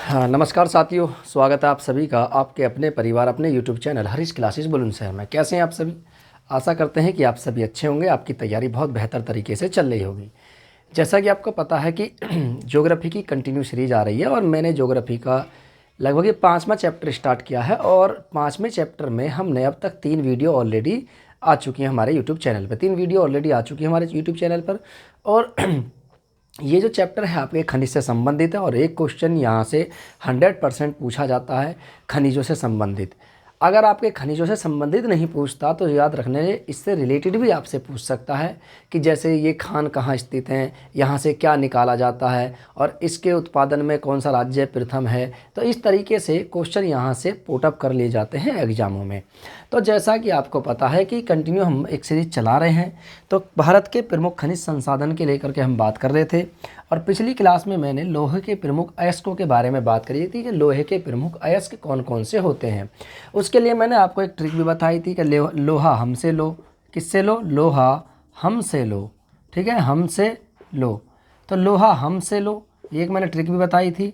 हाँ, नमस्कार साथियों। स्वागत है आप सभी का आपके अपने परिवार अपने YouTube channel Harish classes Bulandshahr में। कैसे हैं आप सभी? आशा करते हैं कि आप सभी अच्छे होंगे। आपकी तैयारी बहुत बेहतर तरीके से चल रही होगी। जैसा कि आपको पता है कि ज्योग्राफी की कंटिन्यू सीरीज आ रही है और मैंने ज्योग्राफी का लगभग ये 5वां चैप्टर स्टार्ट किया है और 5वें चैप्टर में हमने अब तक 3 वीडियो ऑलरेडी आ चुकी हैं हमारे यूट्यूब चैनल पर। 3 वीडियो ऑलरेडी आ चुकी है हमारे यूट्यूब चैनल पर। और ये जो चैप्टर है आपके खनिज से संबंधित है और एक क्वेश्चन यहाँ से 100% पूछा जाता है खनिजों से संबंधित। अगर आपके खनिजों से संबंधित नहीं पूछता तो याद रखने इससे रिलेटेड भी आपसे पूछ सकता है कि जैसे ये खान कहाँ स्थित हैं, यहाँ से क्या निकाला जाता है और इसके उत्पादन में कौन सा राज्य प्रथम है। तो इस तरीके से क्वेश्चन यहाँ से पुटअप कर लिए जाते हैं एग्जामों में। तो जैसा कि आपको पता है कि कंटिन्यू हम एक सीरीज चला रहे हैं, तो भारत के प्रमुख खनिज संसाधन के लेकर के हम बात कर रहे थे। और पिछली क्लास में मैंने लोहे के प्रमुख अयस्कों के बारे में बात करी थी कि लोहे के प्रमुख अयस्क कौन कौन से होते हैं। उसके लिए मैंने आपको एक ट्रिक भी बताई थी कि लोहा हमसे लो। किससे लो? लोहा हमसे लो। ठीक है, हमसे लो। तो लोहा हमसे लो, ये एक मैंने ट्रिक भी बताई थी।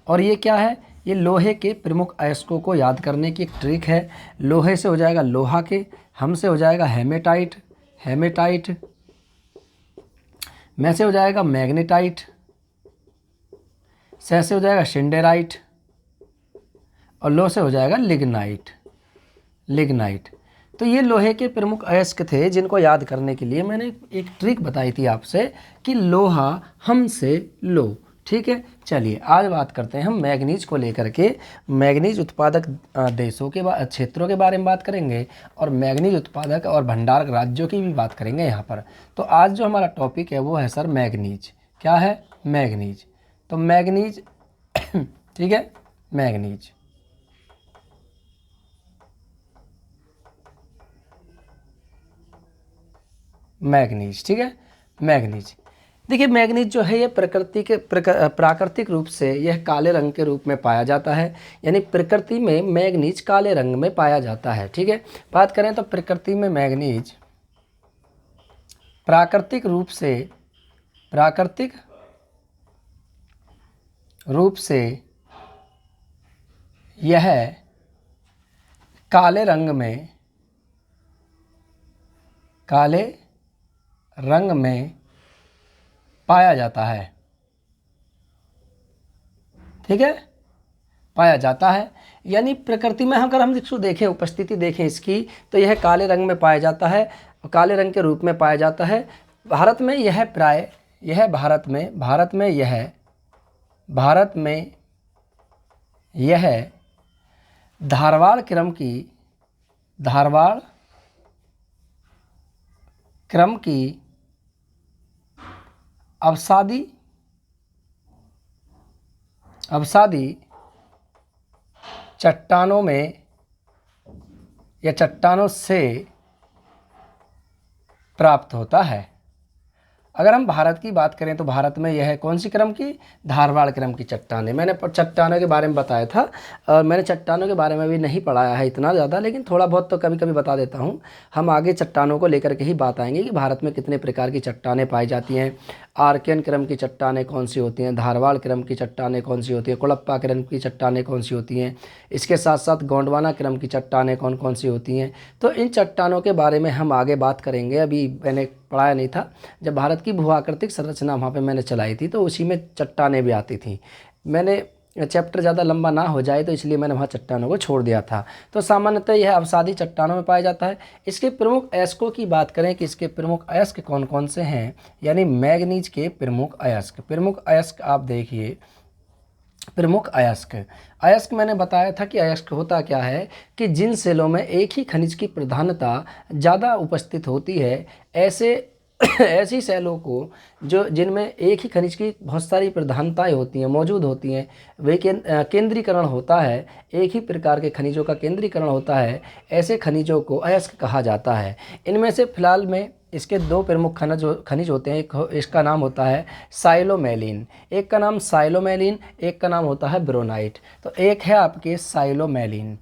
और ये क्या है? ये लोहे के प्रमुख अयस्कों को याद करने की एक ट्रिक है। लोहे से हो जाएगा लोहा के, हमसे हो जाएगा हेमेटाइट, हेमेटाइट में से हो जाएगा मैग्नेटाइट, से हो जाएगा शिंडेराइट और लो से हो जाएगा लिग्नाइट, लिग्नाइट। तो ये लोहे के प्रमुख अयस्क थे जिनको याद करने के लिए मैंने एक ट्रिक बताई थी आपसे कि लोहा हमसे लो। ठीक है, चलिए आज बात करते हैं हम मैग्नीज को लेकर के। मैग्नीज उत्पादक देशों के क्षेत्रों के बारे में बात करेंगे और मैग्नीज उत्पादक और भंडारक राज्यों की भी बात करेंगे यहाँ पर। तो आज जो हमारा टॉपिक है वो है सर मैग्नीज। क्या है? मैग्नीज। तो मैग्नीज ठीक है, मैग्नीज। मैग्नीज, ठीक है, मैग्नीज। देखिए मैग्नीज जो है ये प्रकृति के प्राकृतिक रूप से यह काले रंग के रूप में पाया जाता है। यानी प्रकृति में मैग्नीज काले रंग में पाया जाता है। ठीक है, बात करें तो प्रकृति में मैग्नीज प्राकृतिक रूप से यह काले रंग में पाया जाता है। ठीक है, पाया जाता है। यानी प्रकृति में अगर हम इसको देखें, उपस्थिति देखें इसकी, तो यह काले रंग में पाया जाता है, काले रंग के रूप में पाया जाता है। भारत में यह प्राय भारत में यह धारवाड़ क्रम की अवसादी चट्टानों में या चट्टानों से प्राप्त होता है। अगर हम भारत की बात करें तो भारत में यह कौन सी क्रम की? धारवाड़ क्रम की चट्टानें। मैंने चट्टानों के बारे में बताया था और मैंने चट्टानों के बारे में भी नहीं पढ़ाया है इतना ज़्यादा, लेकिन थोड़ा बहुत तो कभी कभी बता देता हूँ। हम आगे चट्टानों को लेकर के ही बात आएंगे कि भारत में कितने प्रकार की चट्टानें पाई जाती हैं। आर्कियन क्रम की चट्टानें कौन सी होती हैं, धारवाड़ क्रम की चट्टानें कौन सी होती हैं, कुड़प्पा क्रम की चट्टानें कौन सी होती हैं, इसके साथ साथ गोंडवाना क्रम की चट्टानें कौन कौन सी होती हैं। तो इन चट्टानों के बारे में हम आगे बात करेंगे। अभी मैंने पढ़ाया नहीं था। जब भारत की भूआकृतिक संरचना वहाँ पे मैंने चलाई थी तो उसी में चट्टानें भी आती थी। मैंने चैप्टर ज़्यादा लंबा ना हो जाए तो इसलिए मैंने वहाँ चट्टानों को छोड़ दिया था। तो सामान्यतः यह अवसादी चट्टानों में पाया जाता है। इसके प्रमुख अयस्कों की बात करें कि इसके प्रमुख अयस्क कौन कौन से हैं, यानी मैग्नीज के प्रमुख अयस्क आप देखिए। प्रमुख अयस्क मैंने बताया था कि अयस्क होता क्या है कि जिन सेलों में एक ही खनिज की प्रधानता ज़्यादा उपस्थित होती है, ऐसी सेलों को जिनमें एक ही खनिज की बहुत सारी प्रधानताएं होती हैं, मौजूद होती हैं, वे केंद्रीकरण होता है, एक ही प्रकार के खनिजों का केंद्रीकरण होता है, ऐसे खनिजों को अयस्क कहा जाता है। इनमें से फिलहाल में इसके 2 प्रमुख खनिज होते हैं। एक इसका नाम होता है साइलोमेलिन, एक का नाम साइलोमेलिन, एक का नाम होता है ब्रोनाइट। तो एक है आपके साइलोमेलिन,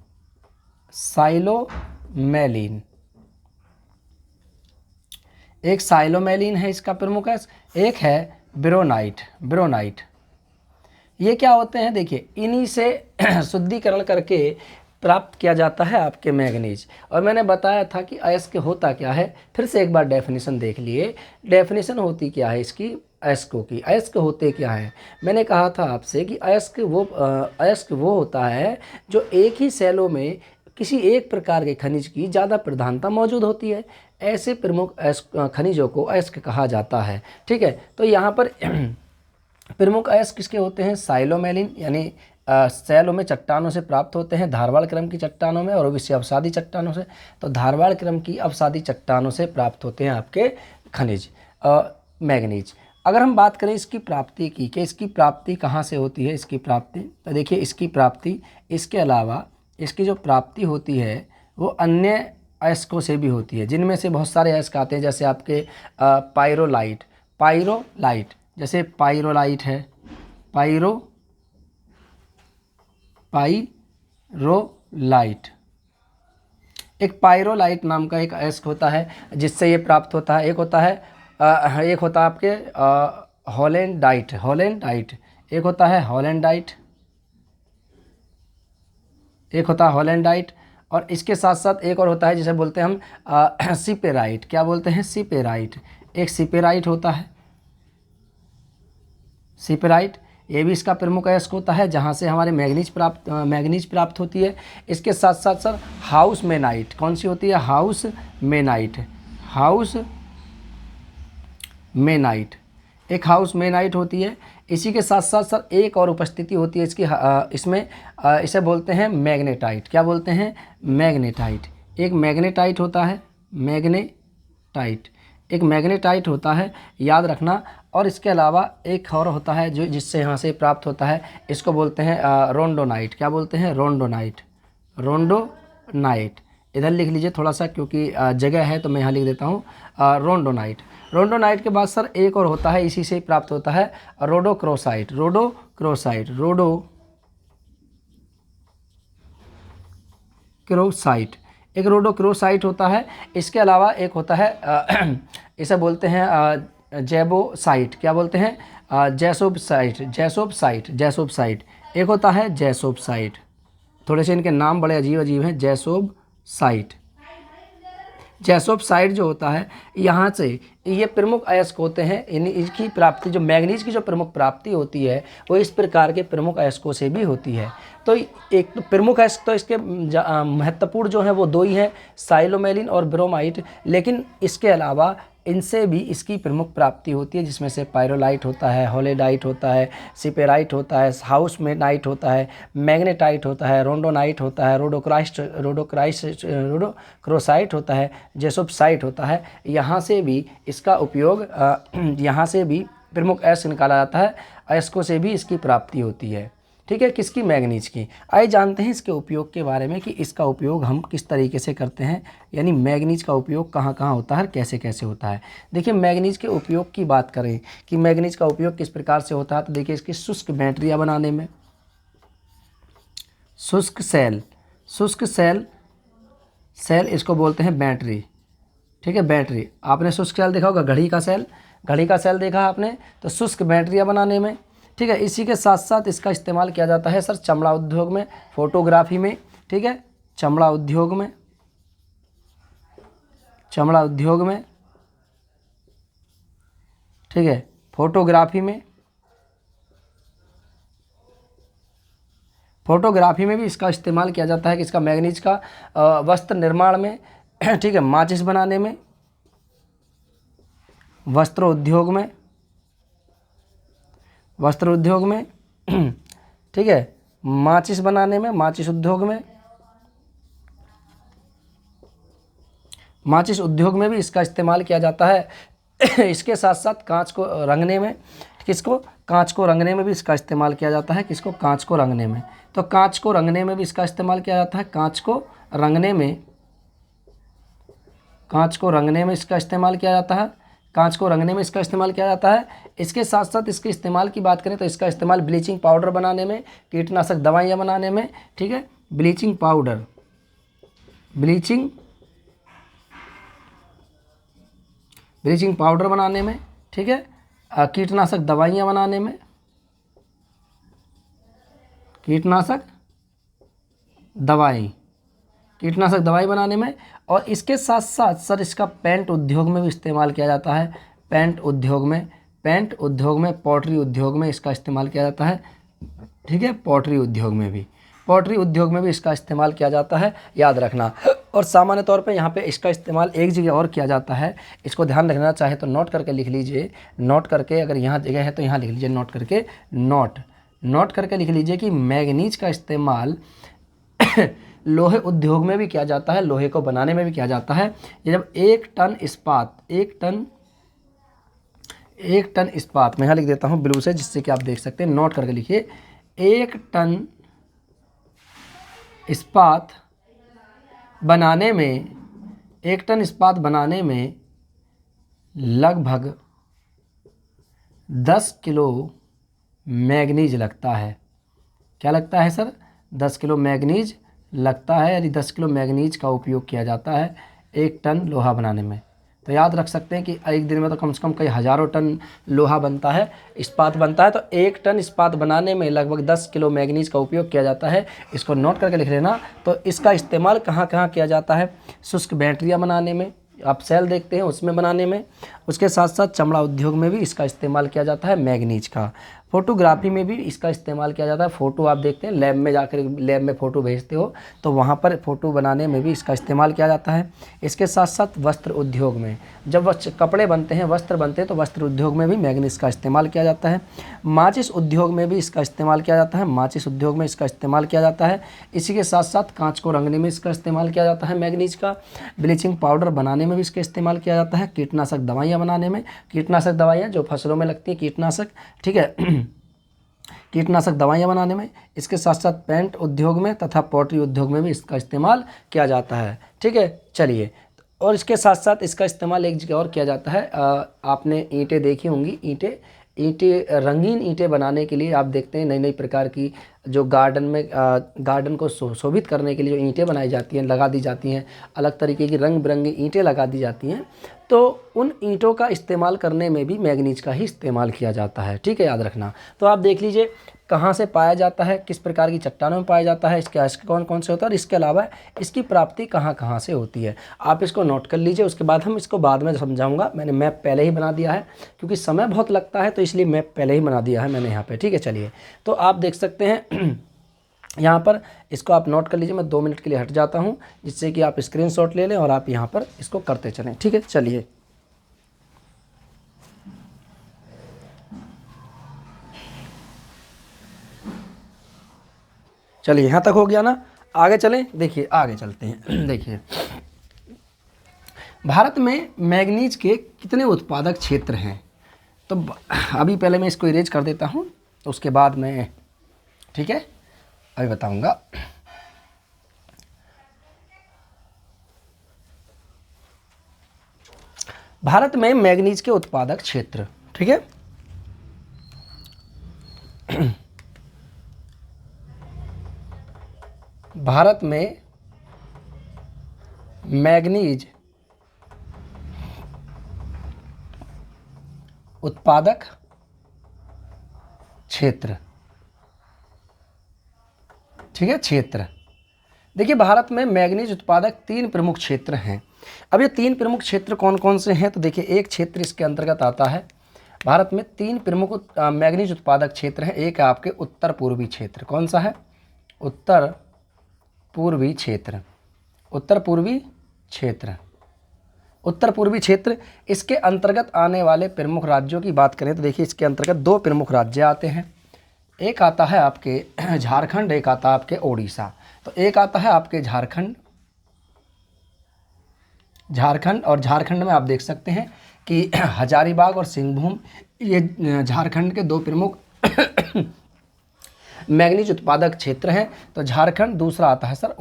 एक साइलोमेलिन है इसका प्रमुख, एक है ब्रोनाइट। ये क्या होते हैं, देखिए इन्हीं से शुद्धिकरण करके प्राप्त किया जाता है आपके मैग्नीज। और मैंने बताया था कि अयस्क होता क्या है, फिर से एक बार डेफिनेशन देख लिए। डेफिनेशन होती क्या है इसकी, अयस्कों की। अयस्क होते क्या हैं, मैंने कहा था आपसे कि अयस्क वो होता है जो एक ही सेलों में किसी एक प्रकार के खनिज की ज़्यादा प्रधानता मौजूद होती है। ऐसे प्रमुख खनिजों को अयस्क कहा जाता है। ठीक है, तो यहाँ पर प्रमुख अयस्क किसके होते हैं, साइलोमेलिन, यानी सेलों में चट्टानों से प्राप्त होते हैं, धारवाड़ क्रम की चट्टानों में, और विषय अवसादी चट्टानों से। तो धारवाड़ क्रम की अवसादी चट्टानों से प्राप्त होते हैं आपके खनिज मैग्नीज। अगर हम बात करें इसकी प्राप्ति की, कि इसकी प्राप्ति कहाँ से होती है, इसकी प्राप्ति, तो देखिए इसकी प्राप्ति, इसके अलावा इसकी जो प्राप्ति होती है वो अन्य अयस्कों से भी होती है, जिनमें से बहुत सारे अयस्क आते हैं, जैसे आपके पायरोलाइट, जैसे पायरोलाइट है, पायरोलाइट, एक पायरोलाइट नाम का एक अयस्क होता है जिससे ये प्राप्त होता है। एक होता है आपके हॉलैंडाइट, एक होता है हॉलैंडाइट, और इसके साथ साथ एक और होता है जिसे बोलते हैं हम सिपेराइट। क्या बोलते हैं, सिपेराइट। एक सिपेराइट होता है, सिपेराइट, ये भी इसका प्रमुख अयस्क होता है, जहाँ से हमारे मैग्नीज प्राप्त होती है। इसके साथ साथ सर हाउस मेनाइट, कौन सी होती है, हाउस मेनाइट, एक हाउस मेनाइट होती है। इसी के साथ साथ सर एक और उपस्थिति होती है इसकी, इसमें इसे बोलते हैं मैग्नेटाइट। क्या बोलते हैं, मैग्नेटाइट। एक मैग्नेटाइट होता है, एक मैग्नेटाइट होता है, याद रखना। और इसके अलावा एक और होता है जो जिससे यहाँ से प्राप्त होता है, इसको बोलते हैं रोंडोनाइट। क्या बोलते हैं, रोंडोनाइट। इधर लिख लीजिए थोड़ा सा, क्योंकि जगह है तो मैं यहाँ लिख देता हूँ रोंडोनाइट। के बाद सर एक और होता है, इसी से प्राप्त होता है रोडोक्रोसाइट। एक रोडोक्रोसाइट होता है। इसके अलावा एक होता है इसे बोलते हैं जैबोसाइट। क्या बोलते हैं, जैसोबसाइट। एक होता है जैसोबसाइट, थोड़े से इनके नाम बड़े अजीब हैं। जैसोबसाइट जो होता है, यहाँ से ये प्रमुख अयस्क होते हैं। इनकी प्राप्ति, जो मैग्नीज की जो प्रमुख प्राप्ति होती है वो इस प्रकार के प्रमुख अयस्कों से भी होती है। तो एक तो प्रमुख अयस्क तो इसके महत्वपूर्ण जो हैं वो दो ही हैं, साइलोमेलिन और ब्रोमाइट। लेकिन इसके अलावा इनसे भी इसकी प्रमुख प्राप्ति होती है, जिसमें से पायरोलाइट होता है, हॉलेडाइट होता है, सिपेराइट होता है, हाउस मेनाइट होता है, मैग्नेटाइट होता है, रोंडोनाइट होता है, रोडोक्रोसाइट होता है, जेसोपसाइट होता है। यहाँ से भी इसका उपयोग यहाँ से भी प्रमुख अयस्क निकाला जाता है, अयस्कों से भी इसकी प्राप्ति होती है। ठीक है, किसकी, मैग्नीज की। आइए जानते हैं इसके उपयोग के बारे में, कि इसका उपयोग हम किस तरीके से करते हैं, यानी मैग्नीज का उपयोग कहाँ कहाँ होता है, कैसे कैसे होता है। देखिए मैग्नीज के उपयोग की बात करें कि मैग्नीज का उपयोग किस प्रकार से होता है, तो देखिए इसकी शुष्क बैटरियाँ बनाने में, शुष्क सेल इसको बोलते हैं बैटरी। ठीक है, बैटरी, आपने शुष्क सेल देखा होगा, घड़ी का सेल देखा आपने, तो शुष्क बैटरियाँ बनाने में। ठीक है, इसी के साथ साथ इसका इस्तेमाल किया जाता है सर चमड़ा उद्योग में, फोटोग्राफी में। ठीक है, चमड़ा उद्योग में, ठीक है, फोटोग्राफी में भी इसका इस्तेमाल किया जाता है, कि इसका मैग्नीज का वस्त्र निर्माण में, ठीक है, माचिस बनाने में, वस्त्र उद्योग में, ठीक है, माचिस बनाने में, माचिस उद्योग में भी इसका इस्तेमाल किया जाता है। इसके साथ साथ कांच को रंगने में, कांच को रंगने में भी इसका इस्तेमाल किया जाता है। कांच को रंगने में, तो कांच को रंगने में भी इसका इस्तेमाल किया जाता है। कांच को रंगने में इसका इस्तेमाल किया जाता है। इसके साथ साथ इसके इस्तेमाल की बात करें तो इसका इस्तेमाल ब्लीचिंग पाउडर बनाने में, कीटनाशक दवाइयाँ बनाने में। ठीक है, ब्लीचिंग पाउडर बनाने में, ठीक है, कीटनाशक दवाइयाँ बनाने में, कीटनाशक दवाई, कीटनाशक दवाई बनाने में। और इसके साथ साथ सर इसका पेंट उद्योग में भी इस्तेमाल किया जाता है। पेंट उद्योग में, पोल्ट्री उद्योग में इसका इस्तेमाल किया जाता है। ठीक है, पोल्ट्री उद्योग में भी इसका इस्तेमाल किया जाता है, याद रखना। और सामान्य तौर पे यहाँ पे इसका इस्तेमाल एक जगह और किया जाता है, इसको ध्यान रखना चाहे तो नोट करके लिख लीजिए। नोट करके, अगर यहाँ जगह है तो यहाँ लिख लीजिए नोट करके, नोट करके लिख लीजिए कि मैग्नीज का इस्तेमाल लोहे उद्योग में भी किया जाता है, लोहे को बनाने में भी किया जाता है। ये जब एक टन इस्पात, मैं यहाँ लिख देता हूँ ब्लू से जिससे कि आप देख सकते हैं, नोट करके लिखिए। एक टन इस्पात बनाने में लगभग 10 किलो मैग्नीज लगता है। क्या लगता है सर? 10 किलो मैग्नीज लगता है, यानी 10 किलो मैग्नीज का उपयोग किया जाता है एक टन लोहा बनाने में। तो याद रख सकते हैं कि एक दिन में तो कम से कम कई हज़ारों टन लोहा बनता है, इस्पात बनता है। तो एक टन इस्पात बनाने में लगभग 10 किलो मैग्नीज का उपयोग किया जाता है। इसको नोट करके लिख लेना। तो इसका इस्तेमाल कहाँ कहाँ किया जाता है? शुष्क बैटरियाँ बनाने में, आप सेल देखते हैं उसमें बनाने में। उसके साथ साथ चमड़ा उद्योग में भी इसका इस्तेमाल किया जाता है मैग्नीज का। फोटोग्राफी में भी इसका इस्तेमाल किया जाता है। फ़ोटो आप देखते हैं लैब में जाकर, लैब में फ़ोटो भेजते हो तो वहाँ पर फ़ोटो बनाने में भी इसका इस्तेमाल किया जाता है। इसके साथ साथ वस्त्र उद्योग में, जब कपड़े बनते हैं, वस्त्र बनते हैं, तो वस्त्र उद्योग में भी मैग्नीज का इस्तेमाल किया जाता है। माचिस उद्योग में भी इसका इस्तेमाल किया जाता है। इसी के साथ साथ कांच को रंगने में इसका इस्तेमाल किया जाता है मैग्नीज का। ब्लीचिंग पाउडर बनाने में भी इसका इस्तेमाल किया जाता है। कीटनाशक दवाइयाँ बनाने में, कीटनाशक दवाइयाँ जो फसलों में लगती है, कीटनाशक, ठीक है, कीटनाशक दवाइयाँ बनाने में। इसके साथ साथ पेंट उद्योग में तथा पोल्ट्री उद्योग में भी इसका इस्तेमाल किया जाता है। ठीक है, चलिए। और इसके साथ साथ इसका इस्तेमाल एक जगह और किया जाता है। आपने ईंटें देखी होंगी, ईंटें रंगीन ईंटें बनाने के लिए आप देखते हैं नई नई प्रकार की जो गार्डन को शोभित करने के लिए जो ईंटें बनाई जाती हैं, लगा दी जाती हैं, अलग तरीके की रंग बिरंगी ईंटें लगा दी जाती हैं। तो उन ईंटों का इस्तेमाल करने में भी मैग्नीज का ही इस्तेमाल किया जाता है। ठीक है, याद रखना। तो आप देख लीजिए कहाँ से पाया जाता है, किस प्रकार की चट्टानों में पाया जाता है, इसके कौन कौन से होता है, और इसके अलावा इसकी प्राप्ति कहाँ कहाँ से होती है। आप इसको नोट कर लीजिए, उसके बाद हम इसको बाद में समझाऊंगा। मैंने मैप पहले ही बना दिया है क्योंकि समय बहुत लगता है, तो इसलिए मैप पहले ही बना दिया है मैंने यहाँ पे। ठीक है, चलिए। तो आप देख सकते हैं यहाँ पर, इसको आप नोट कर लीजिए। मैं 2 मिनट के लिए हट जाता हूँ जिससे कि आप स्क्रीनशॉट ले लें और आप यहाँ पर इसको करते चलें। ठीक है, चलिए। चलिए, यहाँ तक हो गया ना, आगे चलें। देखिए, आगे चलते हैं। देखिए, भारत में मैग्नीज के कितने उत्पादक क्षेत्र हैं? तो अभी पहले मैं इसको इरेज कर देता हूँ, तो उसके बाद मैं, ठीक है, अभी बताऊंगा। भारत में मैग्नीज के उत्पादक क्षेत्र, ठीक है, भारत में मैग्नीज उत्पादक क्षेत्र, ठीक है, क्षेत्र। देखिए, भारत में मैग्नीज उत्पादक 3 प्रमुख क्षेत्र हैं। अब ये 3 प्रमुख क्षेत्र कौन कौन से हैं? तो देखिए, एक क्षेत्र इसके अंतर्गत आता है। भारत में 3 प्रमुख मैग्नीज उत्पादक क्षेत्र हैं। एक है आपके उत्तर पूर्वी क्षेत्र। कौन सा है? उत्तर पूर्वी क्षेत्र। उत्तर पूर्वी क्षेत्र। इसके अंतर्गत आने वाले प्रमुख राज्यों की बात करें तो देखिए, इसके अंतर्गत 2 प्रमुख राज्य आते हैं। एक आता है आपके झारखंड, एक आता है आपके ओडिशा। तो एक आता है आपके झारखंड, और झारखंड में आप देख सकते हैं कि हजारीबाग और सिंहभूम, ये झारखंड के 2 प्रमुख मैग्नीज उत्पादक क्षेत्र हैं। तो झारखंड, दूसरा आता है सर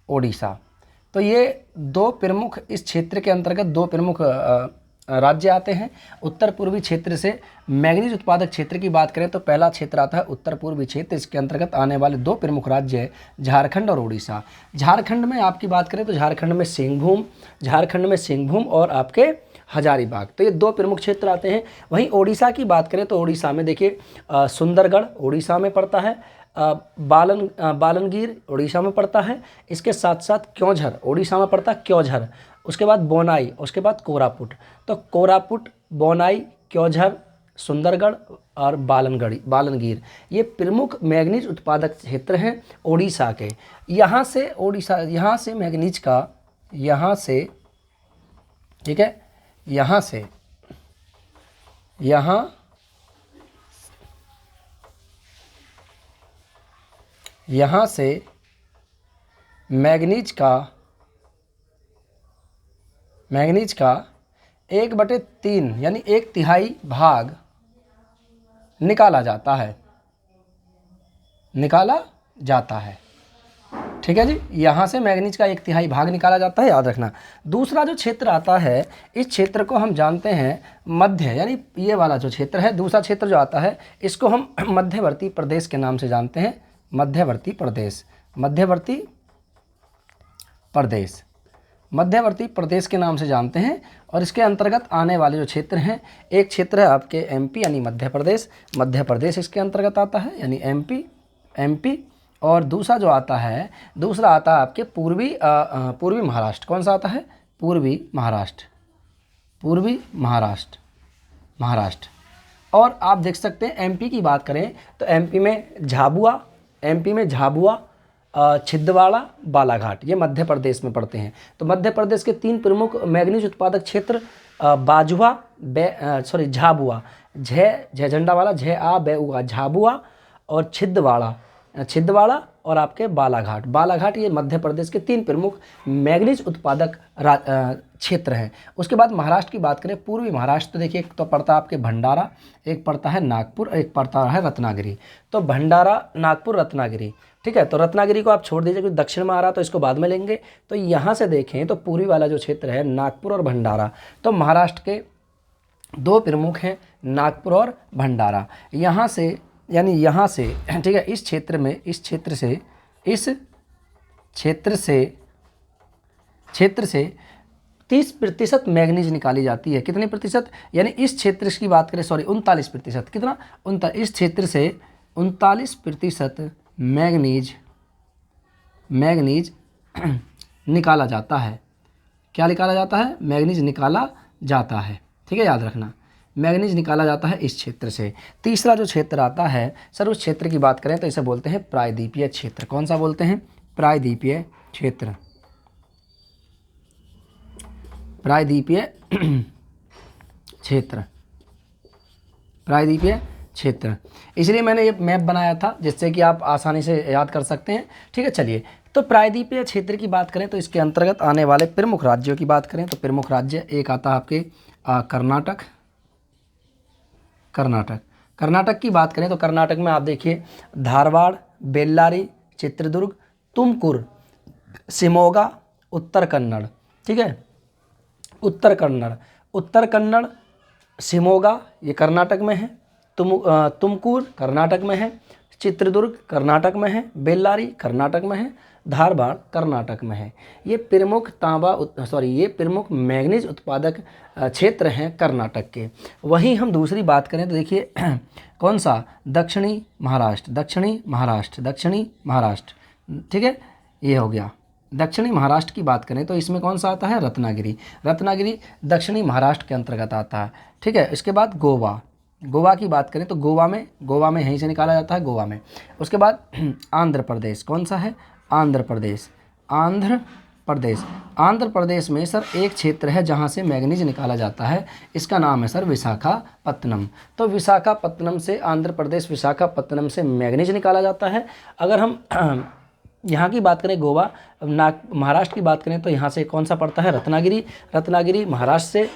ओडिशा। तो ये 2 प्रमुख, इस क्षेत्र के अंतर्गत 2 प्रमुख राज्य आते हैं। उत्तर पूर्वी क्षेत्र से मैग्नीज उत्पादक क्षेत्र की बात करें तो पहला क्षेत्र आता है उत्तर पूर्वी क्षेत्र। इसके अंतर्गत आने वाले 2 प्रमुख राज्य हैं झारखंड और ओडिशा। झारखंड में आपकी बात करें तो झारखंड में सिंहभूम और आपके हजारीबाग, तो ये 2 प्रमुख क्षेत्र आते हैं। वहीं ओडिशा की बात करें तो ओडिशा में देखिए सुंदरगढ़ ओडिशा में पड़ता है, बालनगीर उड़ीसा में पड़ता है। इसके साथ साथ क्योंझर उड़ीसा में पड़ता है, क्योंझर। उसके बाद बोनाई, उसके बाद कोरापुट। तो कोरापुट, बोनाई, क्योंझर, सुंदरगढ़ और बालनगीर ये प्रमुख मैंगनीज उत्पादक क्षेत्र हैं उड़ीसा के। यहाँ से मैंगनीज का, यहाँ से, ठीक है, यहाँ से मैंगनीज का 1/3 यानी 1/3 भाग निकाला जाता है। ठीक है जी, यहाँ से मैंगनीज का 1/3 भाग निकाला जाता है, याद रखना। दूसरा जो क्षेत्र आता है, इस क्षेत्र को हम जानते हैं मध्य, यानी ये वाला जो क्षेत्र है, दूसरा क्षेत्र जो आता है इसको हम मध्यवर्ती प्रदेश के नाम से जानते हैं। मध्यवर्ती प्रदेश के नाम से जानते हैं। और इसके अंतर्गत आने वाले जो क्षेत्र हैं, एक क्षेत्र है आपके एमपी यानी मध्य प्रदेश इसके अंतर्गत आता है, यानी एमपी। और दूसरा आता है आपके पूर्वी महाराष्ट्र। कौन सा आता है? पूर्वी महाराष्ट्र। और आप देख सकते हैं एमपी की बात करें तो एमपी में झाबुआ, छिंदवाड़ा, बालाघाट ये मध्य प्रदेश में पड़ते हैं। तो मध्य प्रदेश के 3 प्रमुख मैंगनीज उत्पादक क्षेत्र झाबुआ, झंडा वाला झाबुआ और छिंदवाड़ा और आपके बालाघाट ये मध्य प्रदेश के 3 प्रमुख मैंगनीज उत्पादक क्षेत्र हैं। उसके बाद महाराष्ट्र की बात करें, पूर्वी महाराष्ट्र, तो देखिए एक तो पड़ता है आपके भंडारा, एक पड़ता है नागपुर, एक पड़ता है रत्नागिरी। तो भंडारा, नागपुर, रत्नागिरी, ठीक है। तो रत्नागिरी को आप छोड़ दीजिए क्योंकि दक्षिण में आ रहा तो इसको बाद में लेंगे। तो यहाँ से देखें तो पूर्वी वाला जो क्षेत्र है नागपुर और भंडारा, तो महाराष्ट्र के 2 प्रमुख हैं, नागपुर और भंडारा। यहाँ से ठीक है, इस क्षेत्र से 30% मैंगनीज निकाली जाती है। कितने प्रतिशत? यानी इस क्षेत्र की बात करें, 39%। कितना? इस क्षेत्र से 39% मैंगनीज निकाला जाता है। क्या निकाला जाता है? मैंगनीज निकाला जाता है, ठीक है, याद रखना, मैंगनीज निकाला जाता है इस क्षेत्र से। तीसरा जो क्षेत्र आता है सर, उस क्षेत्र की बात करें तो इसे बोलते हैं प्रायद्वीपीय क्षेत्र। कौन सा बोलते हैं? प्रायद्वीपीय क्षेत्र। इसलिए मैंने ये मैप बनाया था जिससे कि आप आसानी से याद कर सकते हैं, ठीक है। चलिए, तो प्रायद्वीपीय क्षेत्र की बात करें तो इसके अंतर्गत आने वाले प्रमुख राज्यों की बात करें तो प्रमुख राज्य एक आता है आपके कर्नाटक की बात करें तो कर्नाटक में आप देखिए धारवाड़, बेल्लारी, चित्रदुर्ग, तुमकुर, शिमोगा, उत्तर कन्नड़, ठीक है। उत्तर कन्नड़, शिमोगा ये कर्नाटक में है, तुमकुर कर्नाटक में है, चित्रदुर्ग कर्नाटक में है, बेल्लारी कर्नाटक में है, धारवाड़ कर्नाटक में है। ये प्रमुख मैंगनीज उत्पादक क्षेत्र हैं कर्नाटक के। वहीं हम दूसरी बात करें तो देखिए कौन सा? दक्षिणी महाराष्ट्र, ठीक है, ये हो गया। दक्षिणी महाराष्ट्र की बात करें तो इसमें कौन सा आता है? रत्नागिरी दक्षिणी महाराष्ट्र के अंतर्गत आता है, ठीक है। इसके बाद गोवा की बात करें तो गोवा में यहीं से निकाला जाता है, गोवा में। उसके बाद आंध्र प्रदेश, कौन सा है? आंध्र प्रदेश में सर एक क्षेत्र है जहां से मैंगनीज निकाला जाता है, इसका नाम है सर विशाखापत्तनम। तो विशाखापत्तनम से, आंध्र प्रदेश विशाखापत्तनम से मैंगनीज निकाला जाता है। अगर हम यहाँ की बात करें गोवा, महाराष्ट्र की बात करें तो यहाँ से कौन सा पड़ता है? रत्नागिरी महाराष्ट्र से,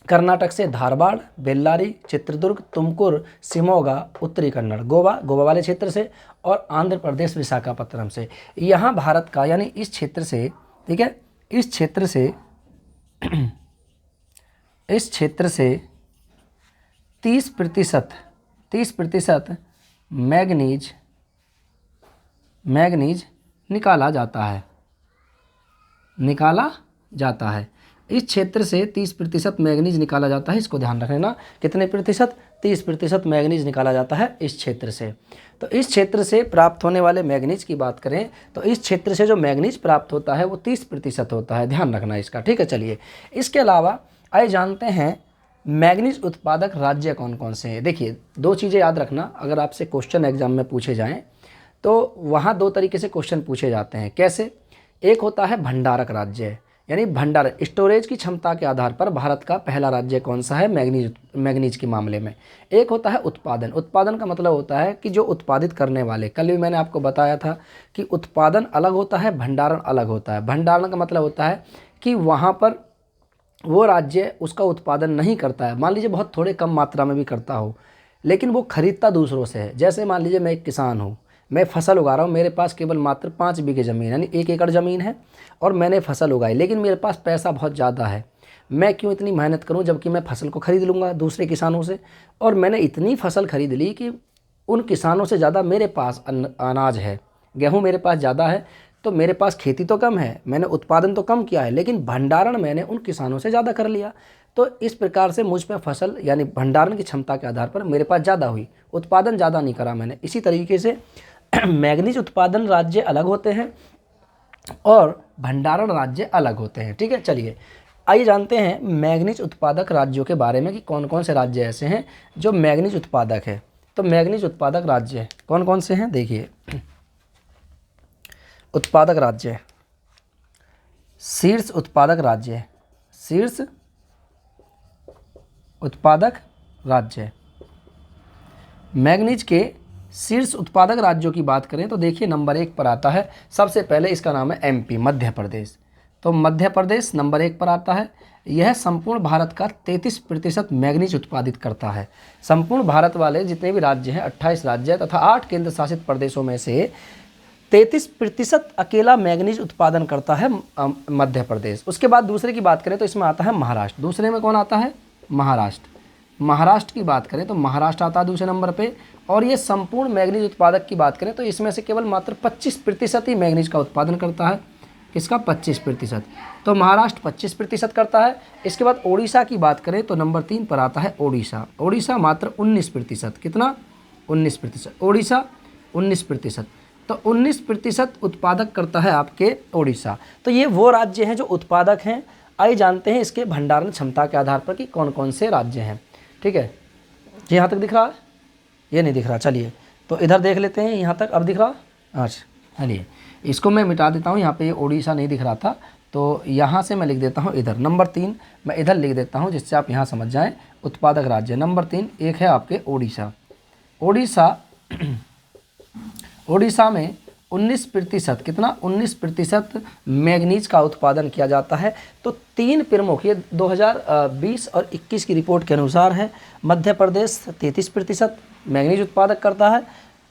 कर्नाटक से धारवाड़, बेल्लारी, चित्रदुर्ग, तुमकुर, शिमोगा, उत्तरी कन्नड़, गोवा वाले क्षेत्र से, और आंध्र प्रदेश विशाखापत्तनम से। यहाँ भारत का, यानी इस क्षेत्र से, ठीक है, इस क्षेत्र से 30% मैंगनीज निकाला जाता है। इस क्षेत्र से 30% मैंगनीज निकाला जाता है, इसको ध्यान रखना। कितने प्रतिशत? 30% मैग्नीज निकाला जाता है इस क्षेत्र से। तो इस क्षेत्र से प्राप्त होने वाले मैग्नीज की बात करें तो इस क्षेत्र से जो मैग्नीज प्राप्त होता है वो 30% होता है, ध्यान रखना इसका, ठीक है। चलिए, इसके अलावा आइए जानते हैं मैग्नीज उत्पादक राज्य कौन कौन से हैं। देखिए, दो चीज़ें याद रखना, अगर आपसे क्वेश्चन एग्जाम में पूछे जाएँ तो वहाँ दो तरीके से क्वेश्चन पूछे जाते हैं। कैसे? एक होता है भंडारक राज्य, यानी भंडार स्टोरेज की क्षमता के आधार पर भारत का पहला राज्य कौन सा है मैग्नीज के मामले में। एक होता है उत्पादन। उत्पादन का मतलब होता है कि जो उत्पादित करने वाले, कल भी मैंने आपको बताया था कि उत्पादन अलग होता है, भंडारण अलग होता है। भंडारण का मतलब होता है कि वहाँ पर वो राज्य उसका उत्पादन नहीं करता है, मान लीजिए बहुत थोड़े कम मात्रा में भी करता हो, लेकिन वो खरीदता दूसरों से है। जैसे मान लीजिए मैं एक किसान हूँ, मैं फसल उगा रहा हूँ, मेरे पास केवल मात्र 5 बीघे ज़मीन यानी 1 एकड़ ज़मीन है और मैंने फसल उगाई, लेकिन मेरे पास पैसा बहुत ज़्यादा है। मैं क्यों इतनी मेहनत करूँ जबकि मैं फसल को ख़रीद लूँगा दूसरे किसानों से, और मैंने इतनी फसल खरीद ली कि उन किसानों से ज़्यादा मेरे पास अनाज है, गेहूँ मेरे पास ज़्यादा है, तो मेरे पास खेती तो कम है, मैंने उत्पादन तो कम किया है, लेकिन भंडारण मैंने उन किसानों से ज़्यादा कर लिया। तो इस प्रकार से मुझ पर फसल यानी भंडारण की क्षमता के आधार पर मेरे पास ज़्यादा हुई, उत्पादन ज़्यादा नहीं करा मैंने। इसी तरीके से मैग्नीज उत्पादन राज्य अलग होते हैं और भंडारण राज्य अलग होते हैं, ठीक है। चलिए, आइए जानते हैं मैग्नीज उत्पादक राज्यों के बारे में कि कौन कौन से राज्य ऐसे हैं जो मैग्नीज उत्पादक है। तो मैग्नीज उत्पादक राज्य कौन कौन से हैं, देखिए। उत्पादक राज्य, शीर्ष उत्पादक राज्य, शीर्ष उत्पादक राज्य। मैग्नीज के शीर्ष उत्पादक राज्यों की बात करें तो देखिए नंबर 1 पर आता है, सबसे पहले इसका नाम है एमपी, मध्य प्रदेश। तो मध्य प्रदेश नंबर 1 पर आता है। यह संपूर्ण भारत का 33% मैग्नीज उत्पादित करता है। संपूर्ण भारत वाले जितने भी राज्य हैं, 28 राज्य तथा 8 केंद्र शासित प्रदेशों में से 33% अकेला मैग्नीज उत्पादन करता है मध्य प्रदेश। उसके बाद दूसरे की बात करें तो इसमें आता है महाराष्ट्र। दूसरे में कौन आता है? महाराष्ट्र। महाराष्ट्र की बात करें तो महाराष्ट्र आता है दूसरे नंबर पे। और ये संपूर्ण मैग्नीज उत्पादक की बात करें तो इसमें से केवल मात्र 25% ही मैग्नीज का उत्पादन करता है। किसका? 25%। तो महाराष्ट्र 25% करता है। इसके बाद ओडिशा की बात करें तो नंबर 3 पर आता है ओडिशा। ओडिशा मात्र 19%। कितना? 19%। ओडिशा 19%। तो 19% उत्पादक करता है आपके ओडिशा। तो ये वो राज्य हैं जो उत्पादक हैं। आइए जानते हैं इसके भंडारण क्षमता के आधार पर कि कौन कौन से राज्य हैं, ठीक है। यहाँ तक दिख रहा है? ये नहीं दिख रहा, चलिए तो इधर देख लेते हैं। यहाँ तक अब दिख रहा? अच्छा, चलिए इसको मैं मिटा देता हूँ। यहाँ पे ये ओडिशा नहीं दिख रहा था, तो यहाँ से मैं लिख देता हूँ इधर नंबर 3 मैं इधर लिख देता हूँ, जिससे आप यहाँ समझ जाएँ। उत्पादक राज्य नंबर 3 एक है आपके ओडिशा। ओडिशा में 19%, कितना? 19% मैग्नीज का उत्पादन किया जाता है। तो 3 प्रमुख, ये 2020 और 21 की रिपोर्ट के अनुसार है। मध्य प्रदेश 33% मैग्नीज उत्पादक करता है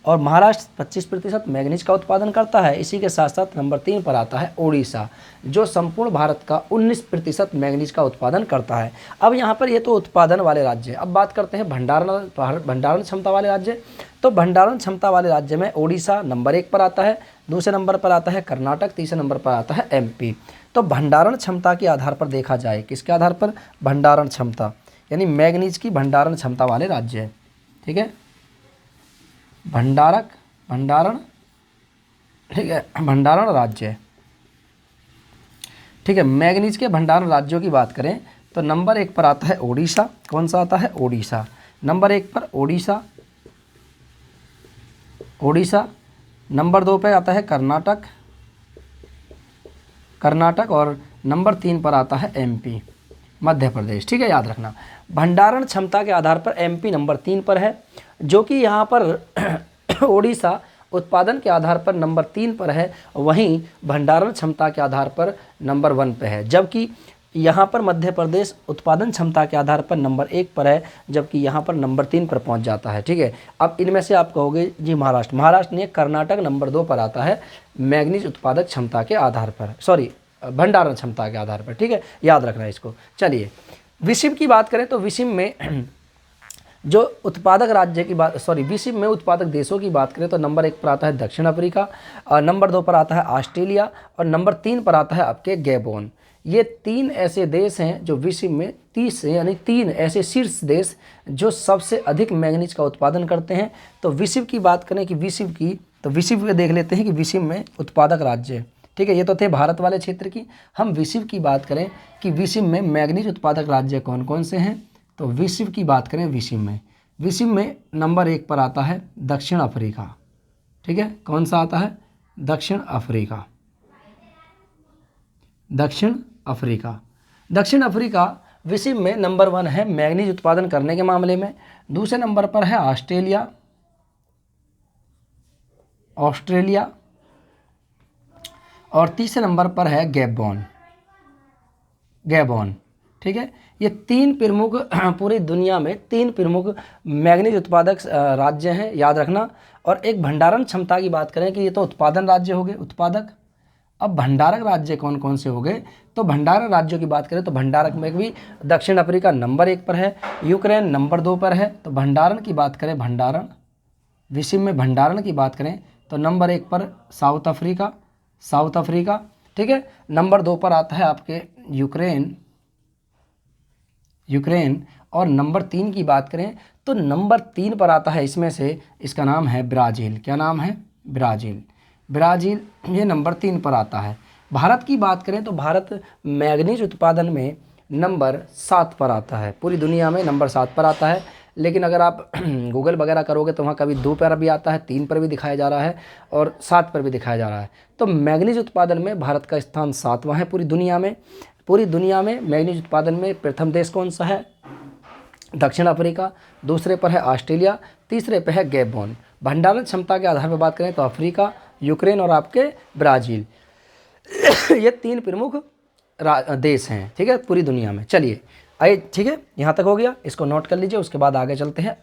और महाराष्ट्र 25% मैग्नीज का उत्पादन करता है। इसी के साथ साथ नंबर 3 पर आता है ओडिशा, जो संपूर्ण भारत का 19% मैग्नीज का उत्पादन करता है। अब यहाँ पर ये तो उत्पादन वाले राज्य। अब बात करते हैं भंडारण क्षमता वाले राज्य। तो भंडारण क्षमता वाले राज्य में ओडिशा नंबर 1 पर आता है, दूसरे नंबर पर आता है कर्नाटक, तीसरे नंबर पर आता है एमपी। तो भंडारण क्षमता के आधार पर देखा जाए, किसके आधार पर? भंडारण क्षमता, यानी मैग्नीज की भंडारण क्षमता वाले राज्य है, ठीक है। भंडारण, ठीक है, भंडारण राज्य, ठीक है। मैग्नीज के भंडारण राज्यों की बात करें तो नंबर 1 पर आता है ओडिशा। कौन सा आता है? ओडिशा। नंबर 1 पर ओडिशा। नंबर 2 पर आता है कर्नाटक और नंबर 3 पर आता है एमपी, मध्य प्रदेश, ठीक है, याद रखना। भंडारण क्षमता के आधार पर एमपी नंबर 3 पर है, जो कि यहाँ पर ओडिशा उत्पादन के आधार पर नंबर 3 पर है, वहीं भंडारण क्षमता के आधार पर नंबर 1 पे है। जबकि यहाँ पर मध्य प्रदेश उत्पादन क्षमता के आधार पर नंबर 1 पर है, जबकि यहाँ पर नंबर 3 पर पहुँच जाता है, ठीक है। अब इनमें से आप कहोगे जी महाराष्ट्र नहीं, कर्नाटक नंबर 2 पर आता है मैग्नीज उत्पादक क्षमता के आधार पर, सॉरी भंडारण क्षमता के आधार पर, ठीक है, याद रखना इसको। चलिए विश्व की बात करें तो विश्व में जो उत्पादक राज्य की बात, विश्व में उत्पादक देशों की बात करें तो नंबर 1 पर आता है दक्षिण अफ्रीका, और नंबर 2 पर आता है ऑस्ट्रेलिया और नंबर 3 पर आता है आपके गैबोन। ये 3 ऐसे देश हैं जो विश्व में 30 यानी 3 ऐसे शीर्ष देश जो सबसे अधिक मैंगनीज का उत्पादन करते हैं। तो विश्व की बात करें कि विश्व की, तो विश्व में देख लेते हैं कि विश्व में उत्पादक राज्य, ठीक है, ये तो थे भारत वाले क्षेत्र की। हम विश्व की बात करें कि विश्व में मैंगनीज उत्पादक राज्य कौन कौन से हैं, तो विश्व की बात करें विश्व में नंबर 1 पर आता है दक्षिण अफ्रीका, ठीक है। कौन सा आता है? दक्षिण अफ्रीका। दक्षिण अफ्रीका विश्व में नंबर 1 है मैंगनीज उत्पादन करने के मामले में। दूसरे नंबर पर है ऑस्ट्रेलिया और तीसरे नंबर पर है गैबोन, ठीक है। ये 3 प्रमुख पूरी दुनिया में 3 प्रमुख मैंगनीज उत्पादक राज्य हैं, याद रखना। और एक भंडारण क्षमता की बात करें कि ये तो उत्पादन राज्य हो गए, उत्पादक। अब भंडारक राज्य कौन कौन से हो गए, तो भंडारक राज्यों की बात करें तो भंडारक में भी दक्षिण अफ्रीका नंबर 1 पर है, यूक्रेन नंबर 2 पर है। तो भंडारण की बात करें, विश्व में भंडारण की बात करें तो नंबर 1 पर साउथ अफ्रीका, ठीक है। नंबर 2 पर आता है आपके यूक्रेन और नंबर 3 की बात करें तो नंबर 3 पर आता है इसमें से, इसका नाम है ब्राज़ील। क्या नाम है? ब्राज़ील, ये नंबर 3 पर आता है। भारत की बात करें तो भारत मैंगनीज उत्पादन में नंबर 7 पर आता है, पूरी दुनिया में नंबर 7 पर आता है। लेकिन अगर आप गूगल वगैरह करोगे तो वहाँ कभी 2 पर भी आता है, 3 पर भी दिखाया जा रहा है और 7 पर भी दिखाया जा रहा है। तो मैंगनीज उत्पादन में भारत का स्थान 7वां है पूरी दुनिया में। मैंगनीज उत्पादन में प्रथम देश कौन सा है? दक्षिण अफ्रीका, दूसरे पर है ऑस्ट्रेलिया, तीसरे पर है गैबोन। भंडारण क्षमता के आधार पर बात करें तो अफ्रीका, यूक्रेन और आपके ब्राज़ील ये 3 प्रमुख देश हैं, ठीक है, पूरी दुनिया में। चलिए आइए, ठीक है, यहाँ तक हो गया, इसको नोट कर लीजिए। उसके बाद आगे चलते हैं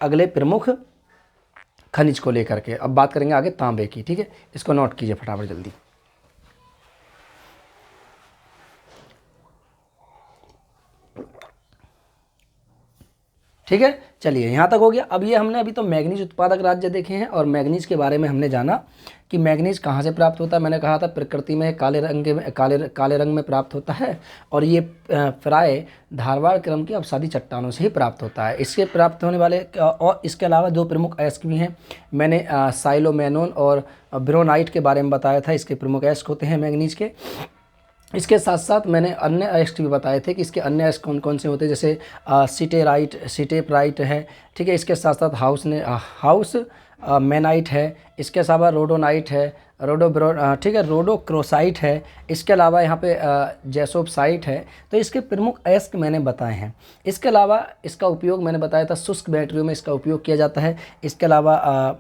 अगले प्रमुख खनिज को लेकर के। अब बात करेंगे आगे तांबे की, ठीक है। इसको नोट कीजिए फटाफट जल्दी। ठीक है, चलिए यहाँ तक हो गया। अब ये हमने अभी तो मैंगनीज उत्पादक राज्य देखे हैं और मैंगनीज के बारे में हमने जाना कि मैंगनीज कहाँ से प्राप्त होता है। मैंने कहा था प्रकृति में काले रंग में प्राप्त होता है और ये प्राय धारवाड़ क्रम की अवसादी चट्टानों से ही प्राप्त होता है। इसके प्राप्त होने वाले और इसके अलावा 2 प्रमुख अयस्क भी हैं। मैंने साइलोमेनोन और ब्रोनाइट के बारे में बताया था, इसके प्रमुख अयस्क होते हैं मैंगनीज के। इसके साथ साथ मैंने अन्य अयस्क भी बताए थे कि इसके अन्य अयस्क कौन कौन से होते हैं, जैसे सिटेप्राइट है, ठीक है। इसके साथ साथ हाउस मैनाइट है, इसके अलावा रोडोनाइट है, ठीक है, रोडोक्रोसाइट है। इसके अलावा यहाँ पे जैसोपसाइट है। तो इसके प्रमुख अयस्क मैंने बताए हैं। इसके अलावा इसका उपयोग मैंने बताया था शुष्क बैटरियों में इसका उपयोग किया जाता है। इसके अलावा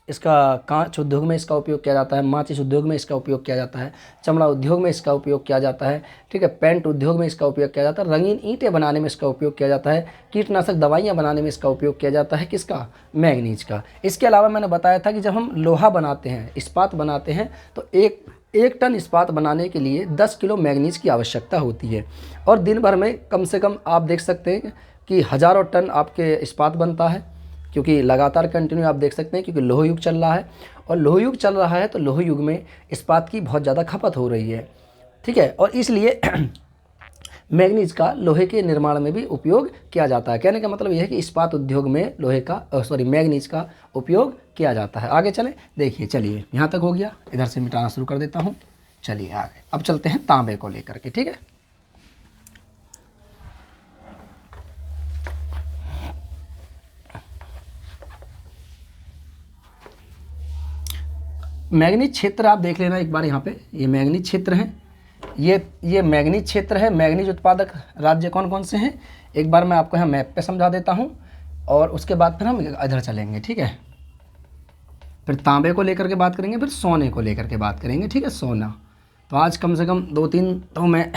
इसका कांच उद्योग में इसका उपयोग किया जाता है, माचिस उद्योग में इसका उपयोग किया जाता है, चमड़ा उद्योग में इसका उपयोग किया जाता है, ठीक है, पेंट उद्योग में इसका उपयोग किया जाता है, रंगीन ईंटें बनाने में इसका उपयोग किया जाता है, कीटनाशक दवाइयाँ बनाने में इसका उपयोग किया जाता है। किसका? मैंगनीज का। इसके अलावा मैंने बताया था कि जब हम लोहा बनाते हैं, इस्पात बनाते हैं, तो एक टन इस्पात बनाने के लिए 10 किलो मैंगनीज की आवश्यकता होती है और दिन भर में कम से कम आप देख सकते हैं कि हज़ारों टन आपके इस्पात बनता है, क्योंकि लगातार कंटिन्यू आप देख सकते हैं, क्योंकि लोह युग चल रहा है और लोह युग चल रहा है तो लोह युग में इस्पात की बहुत ज़्यादा खपत हो रही है, ठीक है। और इसलिए मैंगनीज का लोहे के निर्माण में भी उपयोग किया जाता है। कहने का मतलब यह है कि इस्पात उद्योग में मैंगनीज का उपयोग किया जाता है। आगे चलें, देखिए, चलिए यहाँ तक हो गया, इधर से मिटाना शुरू कर देता हूँ। चलिए आगे अब चलते हैं तांबे को लेकर के, ठीक है। मैंगनीज क्षेत्र आप देख लेना एक बार, यहाँ पे ये मैंगनीज क्षेत्र है, ये मैंगनीज क्षेत्र है। मैंगनीज उत्पादक राज्य कौन कौन से हैं एक बार मैं आपको यहाँ मैप पे समझा देता हूँ और उसके बाद फिर हम इधर चलेंगे, ठीक है। फिर तांबे को लेकर के बात करेंगे, फिर सोने को लेकर के बात करेंगे, ठीक है। सोना तो आज कम से कम 2-3 तो मैं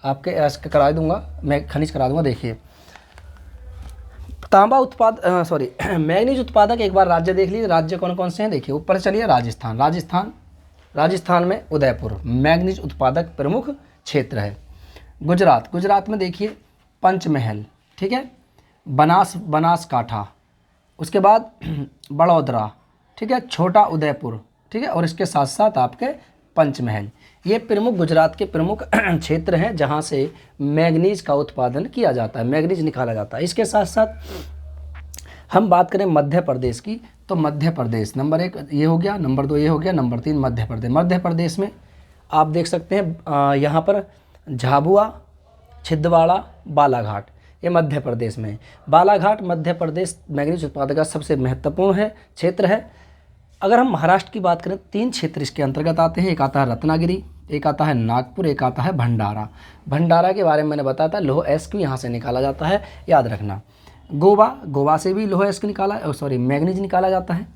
आपके करा दूँगा, मैं खनिज करा दूँगा। देखिए मैंगनीज उत्पादक एक बार राज्य देख लीजिए, राज्य कौन कौन से हैं। देखिए ऊपर चलिए, राजस्थान में उदयपुर मैंगनीज उत्पादक प्रमुख क्षेत्र है। गुजरात में देखिए पंचमहल, ठीक है, बनासकाठा, उसके बाद बड़ौदरा, ठीक है, छोटा उदयपुर, ठीक है, और इसके साथ साथ आपके पंचमहल। ये प्रमुख गुजरात के प्रमुख क्षेत्र हैं जहाँ से मैंगनीज का उत्पादन किया जाता है, मैंगनीज निकाला जाता है। इसके साथ साथ हम बात करें मध्य प्रदेश की, तो मध्य प्रदेश नंबर 1 ये हो गया, नंबर 2 ये हो गया, नंबर 3 मध्य प्रदेश। मध्य प्रदेश में आप देख सकते हैं यहाँ पर झाबुआ, छिंदवाड़ा, बालाघाट, ये मध्य प्रदेश में। बालाघाट मध्य प्रदेश मैंगनीज उत्पादन का सबसे महत्वपूर्ण है क्षेत्र है। अगर हम महाराष्ट्र की बात करें, 3 क्षेत्र इसके अंतर्गत आते हैं। एक आता है रत्नागिरी, एक आता है नागपुर, एक आता है भंडारा। भंडारा के बारे में मैंने बताया था, लौह अयस्क यहाँ से निकाला जाता है, याद रखना। गोवा से भी लौह अयस्क मैंगनीज निकाला जाता है।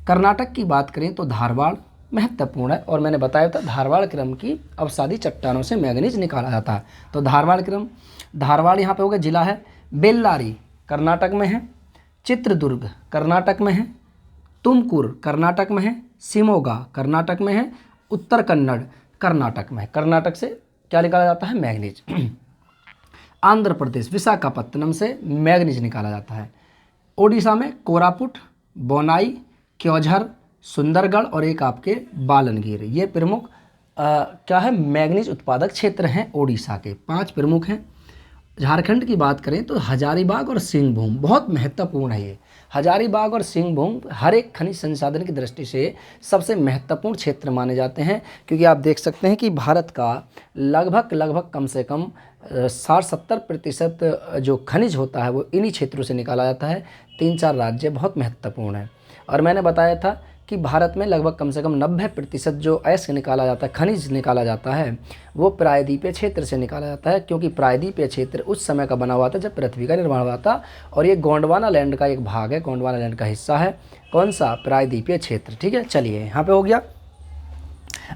कर्नाटक की बात करें तो धारवाड़ महत्वपूर्ण है, और मैंने बताया था धारवाड़ क्रम की अवसादी चट्टानों से मैंगनीज निकाला जाता है। तो धारवाड़ क्रम, धारवाड़ यहाँ पे हो गया जिला है। बेल्लारी कर्नाटक में है, चित्रदुर्ग कर्नाटक में है, तुमकुर कर्नाटक में है, शिमोगा कर्नाटक में है, उत्तर कन्नड़ कर्नाटक में है। कर्नाटक से क्या निकाला जाता है? मैंगनीज। आंध्र प्रदेश विशाखापत्तनम से मैंगनीज निकाला जाता है। ओडिशा में कोरापुट, बोनाई, क्योंझर, सुंदरगढ़ और एक आपके बालनगीर, ये प्रमुख क्या है? मैंगनीज उत्पादक क्षेत्र हैं ओडिशा के। 5 प्रमुख हैं। झारखंड की बात करें तो हजारीबाग और सिंहभूम बहुत महत्वपूर्ण है। ये हजारीबाग और सिंहभूम हर एक खनिज संसाधन की दृष्टि से सबसे महत्वपूर्ण क्षेत्र माने जाते हैं, क्योंकि आप देख सकते हैं कि भारत का लगभग कम से कम 60-70% जो खनिज होता है वो इन्हीं क्षेत्रों से निकाला जाता है। 3-4 राज्य बहुत महत्वपूर्ण हैं। और मैंने बताया था कि भारत में लगभग कम से कम 90% जो अयस्क निकाला जाता है, खनिज निकाला जाता है, वो प्रायद्वीपीय क्षेत्र से निकाला जाता है, क्योंकि प्रायद्वीपीय क्षेत्र उस समय का बना हुआ था जब पृथ्वी का निर्माण हुआ था, और ये गोंडवाना लैंड का एक भाग है, गोंडवाना लैंड का हिस्सा है। कौन सा? प्रायद्वीपीय क्षेत्र। ठीक है, चलिए यहाँ पे हो गया।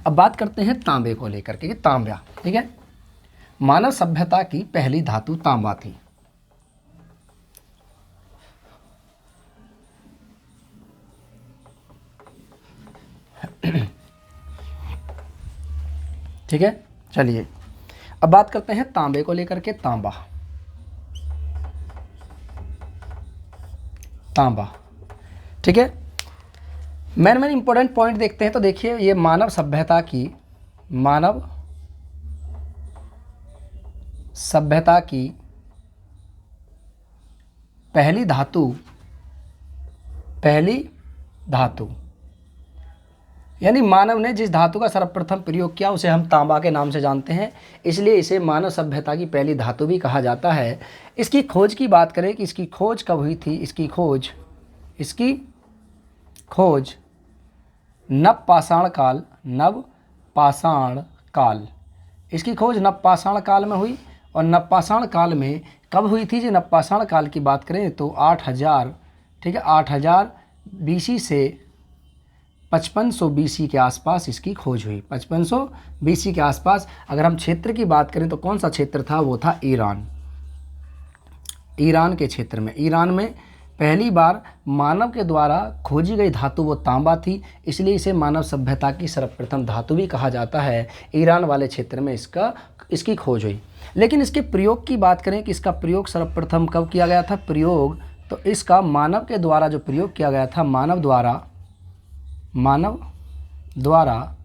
अब बात करते हैं तांबे को लेकर के, तांबा। ठीक है, मानव सभ्यता की पहली धातु तांबा थी। ठीक है, चलिए अब बात करते हैं तांबे को लेकर के। तांबा, ठीक है। मेन इंपॉर्टेंट पॉइंट देखते हैं, तो देखिए ये मानव सभ्यता की पहली धातु यानी मानव ने जिस धातु का सर्वप्रथम प्रयोग किया उसे हम तांबा के नाम से जानते हैं, इसलिए इसे मानव सभ्यता की पहली धातु भी कहा जाता है। इसकी खोज की बात करें कि इसकी खोज कब हुई थी? इसकी खोज नवपाषाण काल, इसकी खोज नवपाषाण काल में हुई। और नवपाषाण काल में कब हुई थी? जी नवपाषाण काल की बात करें तो 8000, ठीक है, 8000 BC से 5500 BC के आसपास इसकी खोज हुई। 5500 BC के आसपास। अगर हम क्षेत्र की बात करें तो कौन सा क्षेत्र था? वो था ईरान के क्षेत्र में। ईरान में पहली बार मानव के द्वारा खोजी गई धातु वो तांबा थी, इसलिए इसे मानव सभ्यता की सर्वप्रथम धातु भी कहा जाता है। ईरान वाले क्षेत्र में इसकी खोज हुई। लेकिन इसके प्रयोग की बात करें कि इसका प्रयोग सर्वप्रथम कब किया गया था? प्रयोग तो इसका मानव के द्वारा जो प्रयोग किया गया था, मानव द्वारा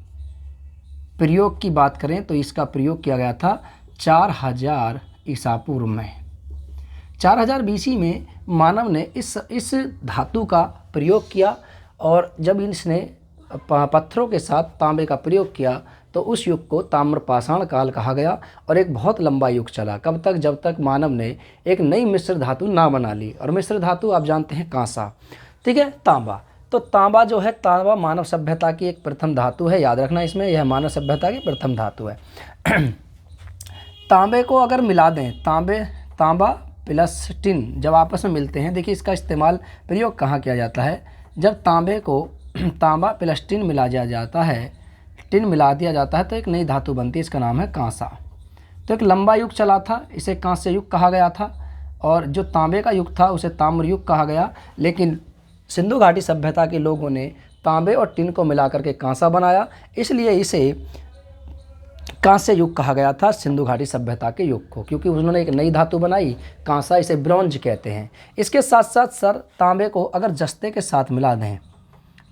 प्रयोग की बात करें तो इसका प्रयोग किया गया था 4000 ईसा पूर्व में। 4000 BC में मानव ने इस धातु का प्रयोग किया, और जब इसने पत्थरों के साथ तांबे का प्रयोग किया तो उस युग को ताम्रपाषाण काल कहा गया। और एक बहुत लंबा युग चला। कब तक? जब तक मानव ने एक नई मिश्र धातु ना बना ली, और मिश्र धातु आप जानते हैं कांसा, ठीक है, तांबा। तो तांबा जो है, तांबा मानव सभ्यता की एक प्रथम धातु है, याद रखना इसमें, यह मानव सभ्यता की प्रथम धातु है। तांबे को अगर मिला दें, तांबा प्लस टिन जब आपस में मिलते हैं, देखिए इसका इस्तेमाल प्रयोग कहाँ किया जाता है? जब तांबे को तांबा प्लस टिन मिला दिया जाता है, तो एक नई धातु बनती है, इसका नाम है कांसा। तो एक लंबा युग चला था, इसे कांस्य युग कहा गया था, और जो तांबे का युग था उसे ताम्र युग कहा गया। लेकिन सिंधु घाटी सभ्यता के लोगों ने तांबे और टिन को मिलाकर के कांसा बनाया, इसलिए इसे कांस्य युग कहा गया था, सिंधु घाटी सभ्यता के युग को, क्योंकि उन्होंने एक नई धातु बनाई कांसा, इसे ब्रॉन्ज कहते हैं। इसके साथ साथ सर तांबे को अगर जस्ते के साथ मिला दें,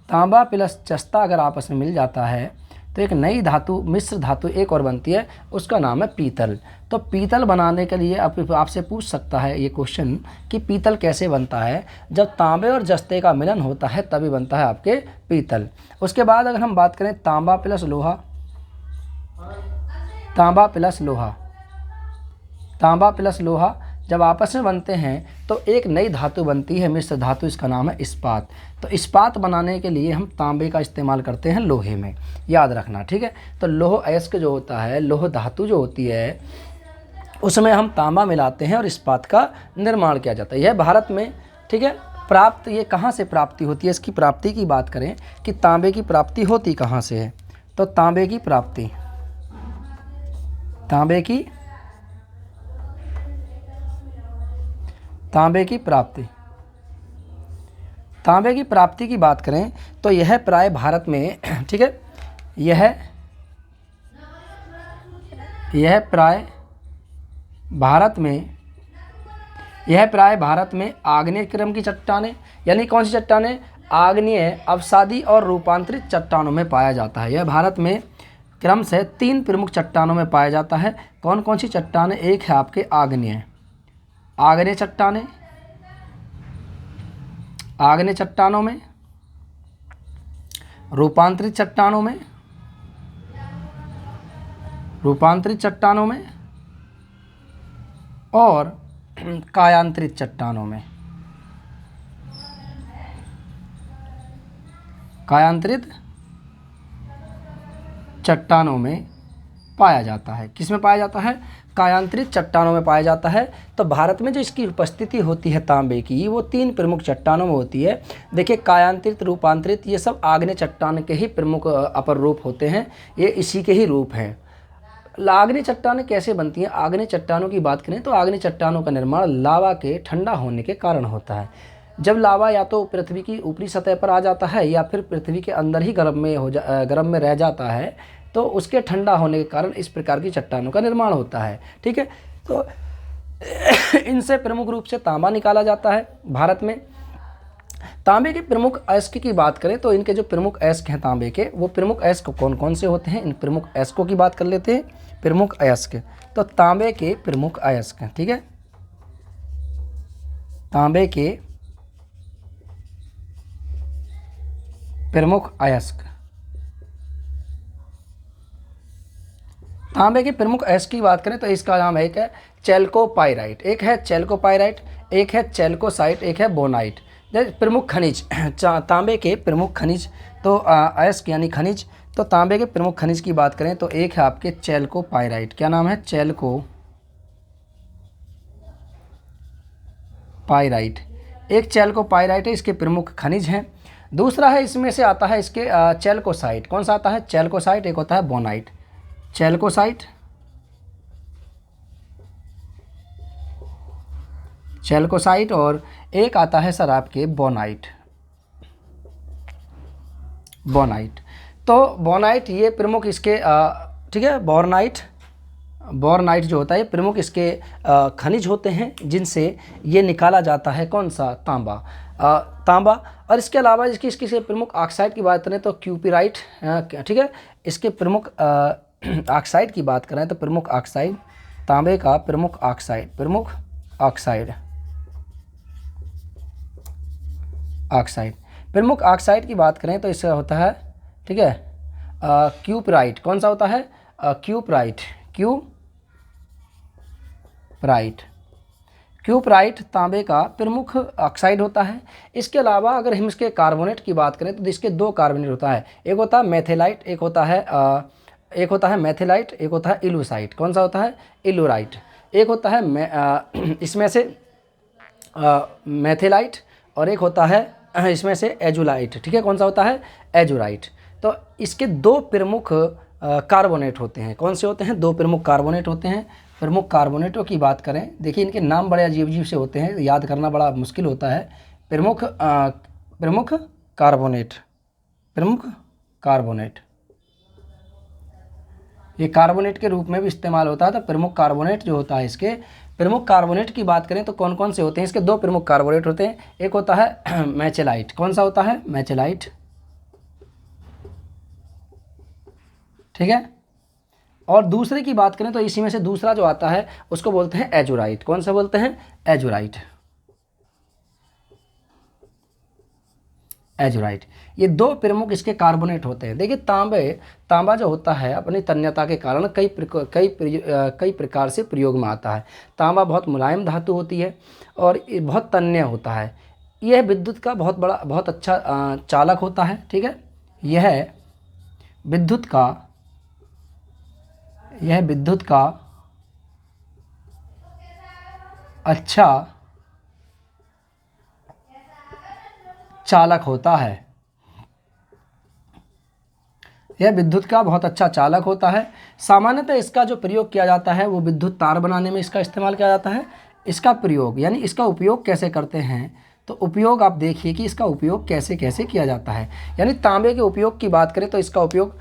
तांबा प्लस जस्ता अगर आपस में मिल जाता है तो एक नई धातु, मिश्र धातु एक और बनती है, उसका नाम है पीतल। तो पीतल बनाने के लिए आपसे पूछ सकता है ये क्वेश्चन कि पीतल कैसे बनता है। जब तांबे और जस्ते का मिलन होता है तभी बनता है आपके पीतल। उसके बाद अगर हम बात करें तांबा प्लस लोहा, तांबा प्लस लोहा, तांबा प्लस लोहा जब आपस में बनते हैं तो एक नई धातु बनती है, मिश्र धातु, इसका नाम है इस्पात। तो इस्पात बनाने के लिए हम तांबे का इस्तेमाल करते हैं लोहे में, याद रखना, ठीक है। तो लोह अयस्क जो होता है, लोह धातु जो होती है, उसमें हम तांबा मिलाते हैं और इस्पात का निर्माण किया जाता है। यह भारत में, ठीक है, प्राप्त, ये कहाँ से प्राप्ति होती है, इसकी प्राप्ति की बात करें कि तांबे की प्राप्ति होती कहाँ से है, तो तांबे की प्राप्ति, तांबे की प्राप्ति की बात करें तो यह प्राय भारत में, ठीक है, यह प्राय भारत में आग्नेय क्रम की चट्टानें, यानी कौन सी चट्टानें, आग्नेय, अवसादी और रूपांतरित चट्टानों में पाया जाता है। यह भारत में क्रम से 3 प्रमुख चट्टानों में पाया जाता है। कौन कौन सी चट्टानें, एक है आपके आग्नेय चट्टानें, आग्नेय चट्टानों में, रूपांतरित चट्टानों में और कायांतरित चट्टानों में, पाया जाता है। किस में पाया जाता है, कायांतरित चट्टानों में पाया जाता है। तो भारत में जो इसकी उपस्थिति होती है तांबे की, वो 3 प्रमुख चट्टानों में होती है। देखिए, कायांतरित, रूपांतरित, ये सब आग्नेय चट्टान के ही प्रमुख अपर रूप होते हैं, ये इसी के ही रूप हैं। आग्नेय चट्टानें कैसे बनती हैं, आग्नेय चट्टानों की बात करें तो आग्नेय चट्टानों का निर्माण लावा के ठंडा होने के कारण होता है। जब लावा या तो पृथ्वी की ऊपरी सतह पर आ जाता है या फिर पृथ्वी के अंदर ही गर्म में रह जाता है, तो उसके ठंडा होने के कारण इस प्रकार की चट्टानों का निर्माण होता है, ठीक है। तो इनसे प्रमुख रूप से तांबा निकाला जाता है भारत में। तांबे के प्रमुख अयस्क की बात करें तो इनके जो प्रमुख अयस्क हैं तांबे के, वो प्रमुख अयस्क कौन कौन से होते हैं, इन प्रमुख अयस्कों की बात कर लेते हैं। प्रमुख अयस्क, तो तांबे के प्रमुख अयस्क, ठीक है, तांबे के प्रमुख अयस्क, तांबे के प्रमुख अयस्क की बात करें तो इसका नाम है, एक है चैल्कोपाइराइट, एक है चैल्कोपाइराइट, एक है चैल्कोसाइट, एक है बोनाइट। प्रमुख खनिज, तांबे के प्रमुख खनिज, तो अयस्क यानी खनिज, तो तांबे के प्रमुख खनिज की बात करें तो एक है आपके चैल्कोपाइराइट, क्या नाम है, चैल्कोपाइराइट, एक चैल्कोपाइराइट है, इसके प्रमुख खनिज हैं। दूसरा है, इसमें से आता है इसके चैल्कोसाइट, कौन सा आता है, चैल्कोसाइट, एक होता है बोनाइट, चैल्कोसाइट और एक आता है सर आपके बोनाइट। तो बोनाइट ये प्रमुख इसके, ठीक है, बोरनाइट जो होता है ये प्रमुख इसके खनिज होते हैं, जिनसे ये निकाला जाता है कौन सा, तांबा। और इसके अलावा इसके प्रमुख ऑक्साइड की बात करें तो क्यूपीराइट, ठीक है, इसके प्रमुख ऑक्साइड की बात करें तो प्रमुख ऑक्साइड, तांबे का प्रमुख ऑक्साइड की बात करें तो इससे होता है, ठीक है, क्यूपराइट, कौन सा होता है, क्यूपराइट तांबे का प्रमुख ऑक्साइड होता है। इसके अलावा अगर हम इसके कार्बोनेट की बात करें तो इसके 2 कार्बोनेट होता है, एक होता है मेथिलाइट, एक होता है इलूसाइट, कौन सा होता है, इलूराइट, एक होता है इसमें से मेथिलाइट और एक होता है इसमें से एजुलाइट, ठीक है, कौन सा होता है, एजुराइट। तो इसके 2 प्रमुख कार्बोनेट होते हैं, कौन से होते हैं, 2 प्रमुख कार्बोनेट होते हैं। प्रमुख कार्बोनेटों की बात करें, देखिए इनके नाम बड़े अजीब से होते हैं, याद करना बड़ा मुश्किल होता है। प्रमुख कार्बोनेट ये कार्बोनेट के रूप में भी इस्तेमाल होता है। तो प्रमुख कार्बोनेट जो होता है, इसके प्रमुख कार्बोनेट की बात करें तो कौन कौन से होते हैं, इसके 2 प्रमुख कार्बोनेट होते हैं, एक होता है मैचेलाइट, कौन सा होता है, मैचेलाइट, ठीक है। और दूसरे की बात करें तो इसी में से दूसरा जो आता है उसको बोलते हैं एजोराइट। कौन सा बोलते हैं? एजोराइट। एजोराइट। ये दो प्रमुख इसके कार्बोनेट होते हैं। देखिए तांबा जो होता है अपनी तन्यता के कारण कई प्रकार से प्रयोग में आता है। तांबा बहुत मुलायम धातु होती है और ये बहुत तन्य होता है। यह विद्युत का बहुत अच्छा चालक होता है। ठीक है, यह विद्युत का अच्छा चालक होता है। यह विद्युत का बहुत अच्छा चालक होता है। सामान्यतः इसका जो प्रयोग किया जाता है वो विद्युत तार बनाने में इसका इस्तेमाल किया जाता है। इसका प्रयोग यानी इसका उपयोग कैसे करते हैं, तो उपयोग आप देखिए कि इसका उपयोग कैसे कैसे किया जाता है। यानी तांबे के उपयोग की बात करें तो इसका उपयोग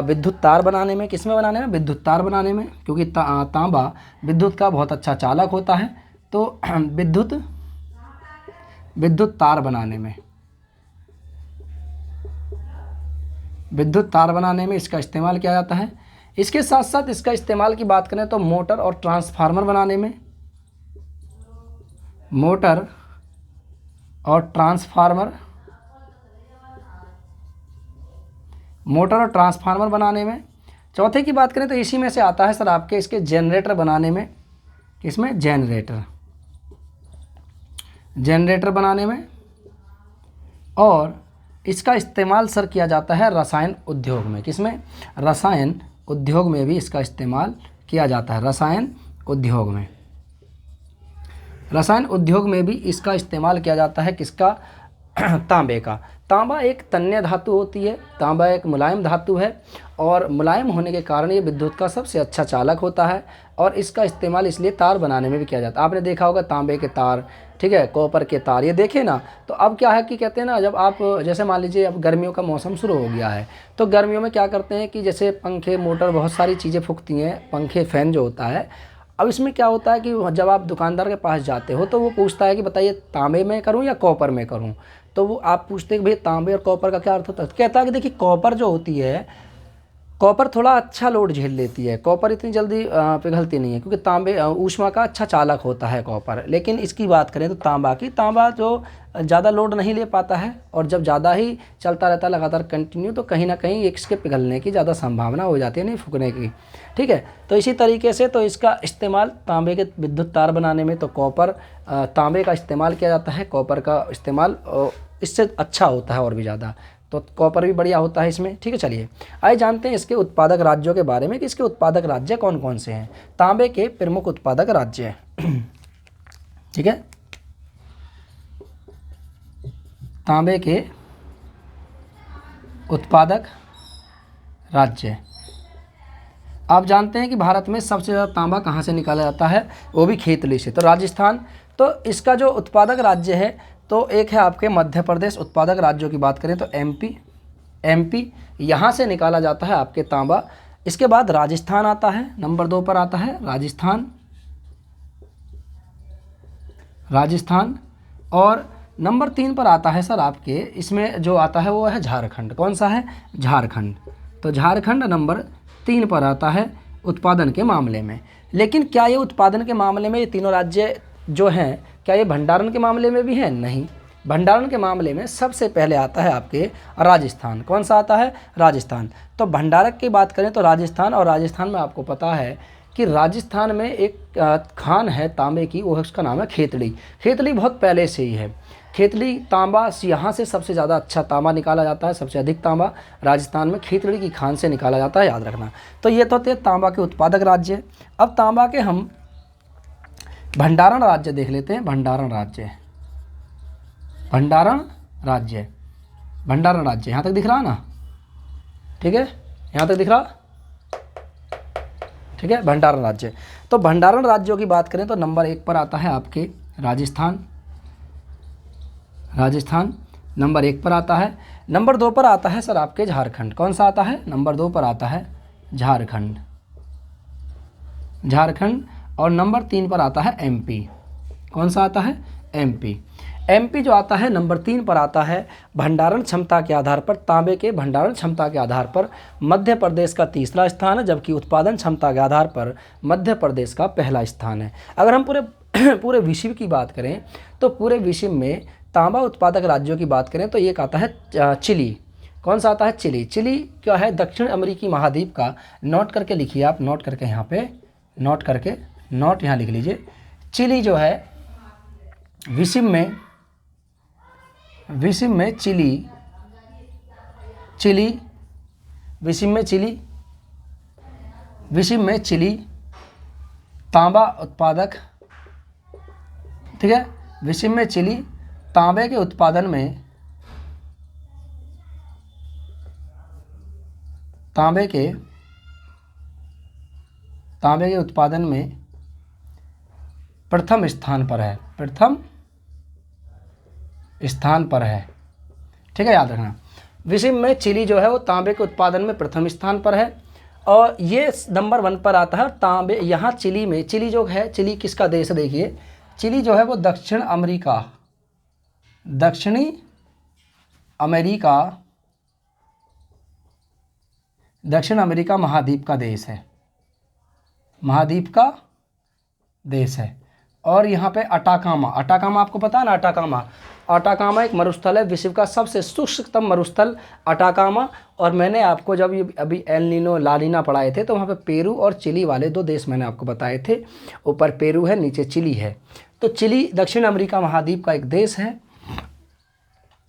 विद्युत तार बनाने में, किसमें बनाने में? विद्युत तार बनाने में, क्योंकि तांबा विद्युत का बहुत अच्छा चालक होता है। तो विद्युत तार बनाने में, विद्युत तार बनाने में इसका इस्तेमाल किया जाता है। इसके साथ साथ इसका इस्तेमाल की बात करें तो मोटर और ट्रांसफार्मर बनाने में, मोटर और ट्रांसफार्मर बनाने में। चौथे की बात करें तो इसी में से आता है सर आपके इसके जनरेटर बनाने में। किसमें? जनरेटर बनाने में। और इसका इस्तेमाल सर किया जाता है रसायन उद्योग में। किसमें? रसायन उद्योग में भी इसका इस्तेमाल किया जाता है। रसायन उद्योग में भी इसका इस्तेमाल किया जाता है। किसका? तांबे का। तांबा एक तन्य धातु होती है। तांबा एक मुलायम धातु है और मुलायम होने के कारण ये विद्युत का सबसे अच्छा चालक होता है और इसका इस्तेमाल इसलिए तार बनाने में भी किया जाता है। आपने देखा होगा तांबे के तार, ठीक है, कॉपर के तार, ये देखे ना। तो अब क्या है कि कहते हैं ना, जब आप जैसे मान लीजिए अब गर्मियों का मौसम शुरू हो गया है तो गर्मियों में क्या करते हैं कि जैसे पंखे, मोटर, बहुत सारी चीज़ें फूकती हैं, पंखे, फैन जो होता है। अब इसमें क्या होता है कि जब आप दुकानदार के पास जाते हो तो वो पूछता है कि बताइए तांबे में करूं या कॉपर में करूं। तो वो आप पूछते हैं कि भाई तांबे और कॉपर का क्या अर्थ होता है। कहता है कि देखिए कॉपर जो होती है, कॉपर थोड़ा अच्छा लोड झेल लेती है, कॉपर इतनी जल्दी पिघलती नहीं है, क्योंकि तांबे ऊष्मा का अच्छा चालक होता है कॉपर। लेकिन इसकी बात करें तो तांबा जो ज़्यादा लोड नहीं ले पाता है और जब ज़्यादा ही चलता रहता है लगातार कंटिन्यू, तो कहीं ना कहीं इसके पिघलने की ज़्यादा संभावना हो जाती है, नहीं फूकने की। ठीक है, तो इसी तरीके से तो इसका इस्तेमाल तांबे के विद्युत तार बनाने में तो तांबे का इस्तेमाल किया जाता है। कॉपर का इस्तेमाल इससे अच्छा होता है और भी ज़्यादा, तो कॉपर भी बढ़िया होता है इसमें। ठीक है, चलिए आइए जानते हैं इसके उत्पादक राज्यों के बारे में कि इसके उत्पादक राज्य कौन कौन से हैं। तांबे के प्रमुख उत्पादक राज्य ठीक है, तांबे के उत्पादक राज्य। आप जानते हैं कि भारत में सबसे ज़्यादा तांबा कहाँ से निकाला जाता है, वो भी खेतली से, तो राजस्थान। तो इसका जो उत्पादक राज्य है तो एक है आपके मध्य प्रदेश। उत्पादक राज्यों की बात करें तो एमपी यहाँ से निकाला जाता है आपके तांबा। इसके बाद राजस्थान आता है, नंबर 2 पर आता है राजस्थान। और नंबर 3 पर आता है सर आपके, इसमें जो आता है वो है झारखंड। कौन सा है? झारखंड। तो झारखंड नंबर 3 पर आता है उत्पादन के मामले में। लेकिन क्या ये उत्पादन के मामले में ये तीनों राज्य जो हैं, क्या ये भंडारण के मामले में भी हैं? नहीं, भंडारण के मामले में सबसे पहले आता है आपके राजस्थान। कौन सा आता है? राजस्थान। तो भंडारक की बात करें तो राजस्थान, और राजस्थान में आपको पता है कि राजस्थान में एक खान है तांबे की, वो उसका नाम है खेतड़ी। खेतड़ी बहुत पहले से ही है। खेतड़ी तांबा यहाँ से सबसे ज़्यादा अच्छा तांबा निकाला जाता है, सबसे अधिक तांबा राजस्थान में खेतड़ी की खान से निकाला जाता है, याद रखना। तो ये तो थे तांबा के उत्पादक राज्य। अब तांबा के हम भंडारण राज्य देख लेते हैं। भंडारण राज्य यहाँ तक दिख रहा ना? ठीक है, यहाँ तक दिख रहा? ठीक है, भंडारण राज्य। तो भंडारण राज्यों की बात करें तो नंबर 1 पर आता है आपके राजस्थान। नंबर 1 पर आता है। नंबर 2 पर आता है सर आपके झारखंड। कौन सा आता है? नंबर 2 पर आता है झारखंड। और नंबर 3 पर आता है एमपी। कौन सा आता है? एमपी। एमपी जो आता है नंबर 3 पर आता है भंडारण क्षमता के आधार पर, तांबे के भंडारण क्षमता के आधार पर मध्य प्रदेश का तीसरा स्थान है, जबकि उत्पादन क्षमता के आधार पर मध्य प्रदेश का पहला स्थान है। अगर हम पूरे विश्व की बात करें तो पूरे विश्व में तांबा उत्पादक राज्यों की बात करें तो एक आता है चिली। कौन सा आता है? चिली। चिली क्या है? दक्षिण अमेरिकी महाद्वीप का। नोट करके लिखिए आप, नोट करके यहाँ पे नोट करके नोट यहाँ लिख लीजिए। चिली जो है विश्व में चिली तांबा उत्पादक, ठीक है। विश्व में चिली तांबे के उत्पादन में तांबे के उत्पादन में प्रथम स्थान पर है, ठीक है, याद रखना। विश्व में चिली जो है वो तांबे के उत्पादन में प्रथम स्थान पर है और ये नंबर 1 पर आता है तांबे। यहाँ चिली में, चिली जो है, चिली किसका देश है? देखिए चिली जो है वो दक्षिणी अमेरिका महाद्वीप का देश है। और यहाँ पे अटाकामा आपको पता है ना? अटाकामा एक मरुस्थल है, विश्व का सबसे शुष्कतम मरुस्थल अटाकामा। और मैंने आपको जब अभी एल नीनो ला नीना पढ़ाए थे तो वहाँ पे पेरू और चिली वाले 2 देश मैंने आपको बताए थे। ऊपर पेरू है, नीचे चिली है। तो चिली दक्षिण अमेरिका महाद्वीप का एक देश है।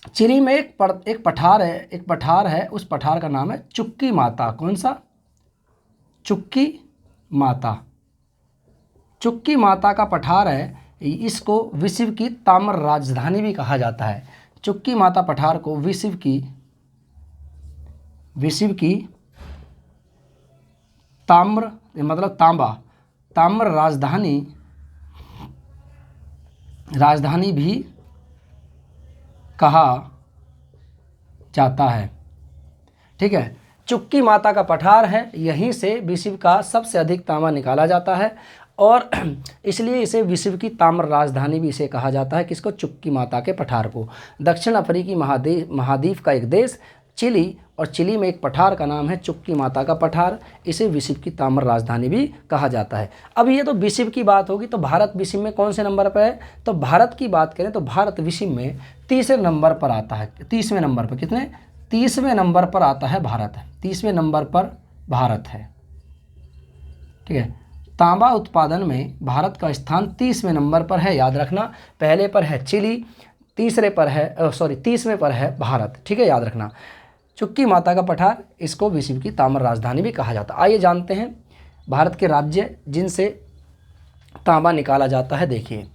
चिली में एक पठार है, उस पठार का नाम है चुक्की माता। कौन सा? चुक्की माता का पठार है। इसको विश्व की ताम्र राजधानी भी कहा जाता है। चुक्की माता पठार को विश्व की ताम्र मतलब ताम्र राजधानी भी कहा जाता है, ठीक है। चुक्की माता का पठार है, यहीं से विश्व का सबसे अधिक तांबा निकाला जाता है और इसलिए इसे विश्व की ताम्र राजधानी भी इसे कहा जाता है। किसको? चुक्की माता के पठार को। दक्षिण अफ्रीकी महाद्वीप का एक देश चिली, और चिली में एक पठार का नाम है चुक्की माता का पठार। इसे विश्व की ताम्र राजधानी भी कहा जाता है। अब ये तो विश्व की बात होगी, तो भारत विश्व में कौन से नंबर पर है? तो भारत की बात करें तो भारत विश्व में 30वें नंबर पर आता है। 30वें नंबर पर, कितने? 30वें नंबर पर आता है भारत। 30वें नंबर पर भारत है, ठीक है। तांबा उत्पादन में भारत का स्थान 30वें नंबर पर है, याद रखना। पहले पर है चिली, 30वें पर है भारत, ठीक है, याद रखना। चुक्की माता का पठार, इसको विश्व की ताम्र राजधानी भी कहा जाता है। आइए जानते हैं भारत के राज्य जिनसे तांबा निकाला जाता है। देखिए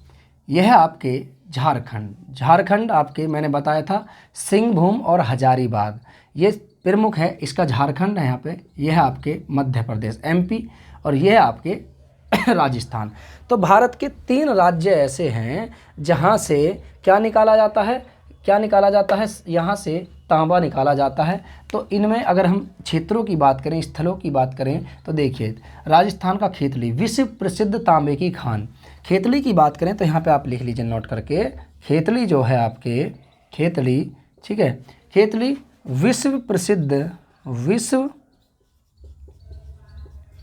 यह है आपके झारखंड आपके मैंने बताया था सिंहभूम और हजारीबाग, ये प्रमुख है। इसका झारखंड है यहाँ पे। यह है आपके मध्य प्रदेश एमपी, और यह है आपके राजस्थान। तो भारत के 3 राज्य ऐसे हैं जहाँ से क्या निकाला जाता है? यहाँ से तांबा निकाला जाता है। तो इनमें अगर हम क्षेत्रों की बात करें, स्थलों की बात करें, तो देखिए राजस्थान का खेतली, विश्व प्रसिद्ध तांबे की खान। खेतली की बात करें तो यहाँ पे आप लिख लीजिए नोट करके, खेतली जो है आपके, खेतली, ठीक है, खेतली विश्व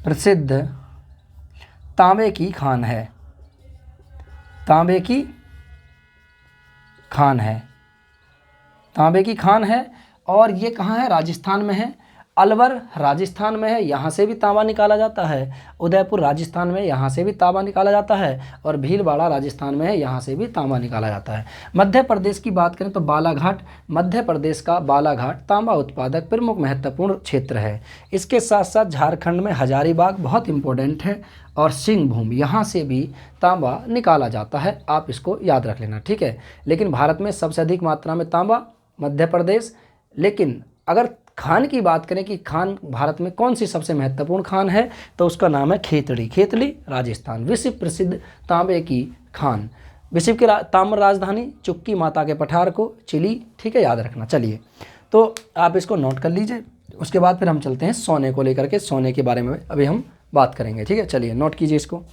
प्रसिद्ध तांबे की खान है। तांबे की खान है और ये कहाँ है? राजस्थान में है। अलवर राजस्थान में है, यहाँ से भी तांबा निकाला जाता है। उदयपुर राजस्थान में, यहाँ से भी तांबा निकाला जाता है। और भीलवाड़ा राजस्थान में है, यहाँ से भी तांबा निकाला जाता है। मध्य प्रदेश की बात करें तो बालाघाट, मध्य प्रदेश का बालाघाट तांबा उत्पादक प्रमुख महत्वपूर्ण क्षेत्र है। इसके साथ साथ झारखंड में हजारीबाग बहुत इंपॉर्टेंट है, और सिंहभूम, यहाँ से भी तांबा निकाला जाता है। आप इसको याद रख लेना, ठीक है। लेकिन भारत में सबसे अधिक मात्रा में तांबा मध्य प्रदेश। लेकिन अगर खान की बात करें कि खान भारत में कौन सी सबसे महत्वपूर्ण खान है, तो उसका नाम है खेतली राजस्थान, विश्व प्रसिद्ध तांबे की खान। विश्व की ताम्र राजधानी चुक्की माता के पठार को चिली, ठीक है, याद रखना। चलिए तो आप इसको नोट कर लीजिए। उसके बाद फिर हम चलते हैं सोने को लेकर के, सोने के बारे में अभी हम बात करेंगे, ठीक है। चलिए नोट कीजिए इसको।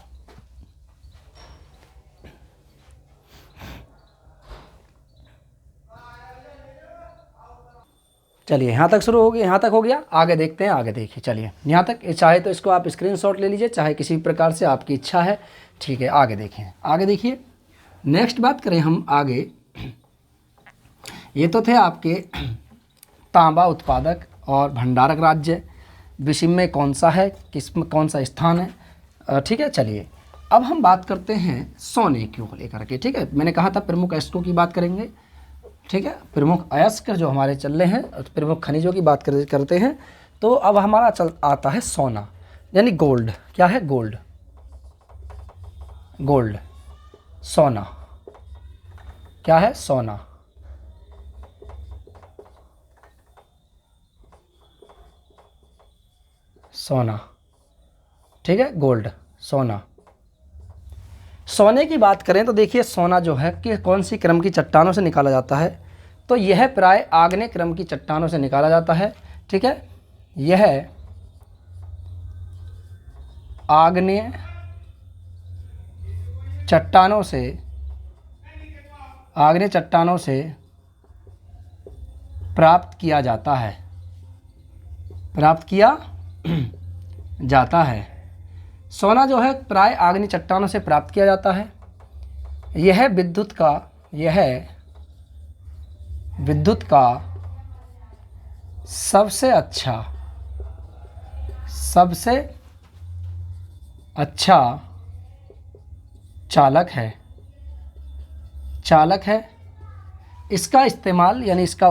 चलिए यहाँ तक शुरू हो गया, यहाँ तक हो गया, आगे देखते हैं। आगे देखिए, चलिए यहाँ तक, चाहे तो इसको आप स्क्रीनशॉट ले लीजिए, चाहे किसी भी प्रकार से आपकी इच्छा है, ठीक है। आगे देखें, आगे देखिए, नेक्स्ट बात करें हम आगे। ये तो थे आपके तांबा उत्पादक और भंडारक राज्य, विषम में कौन सा है, किस में कौन सा स्थान है, ठीक है। चलिए अब हम बात करते हैं सोने को लेकर के, ठीक है। मैंने कहा था प्रमुख अयस्कों की बात करेंगे, ठीक है। प्रमुख अयस्क जो हमारे चल रहे हैं, प्रमुख खनिजों की बात करते हैं। तो अब हमारा आता है सोना, यानी गोल्ड। क्या है? गोल्ड, गोल्ड, सोना। क्या है? सोना। सोना, ठीक है, गोल्ड, सोना। सोने की बात करें तो देखिए, सोना जो है कि कौन सी क्रम की चट्टानों से निकाला जाता है, तो यह प्राय आग्नेय क्रम की चट्टानों से निकाला जाता है, ठीक है। यह आग्नेय चट्टानों से, आग्नेय चट्टानों से प्राप्त किया जाता है, प्राप्त किया जाता है। सोना जो है प्राय आग्नेय चट्टानों से प्राप्त किया जाता है। यह विद्युत का सबसे अच्छा चालक है। इसका इस्तेमाल यानी इसका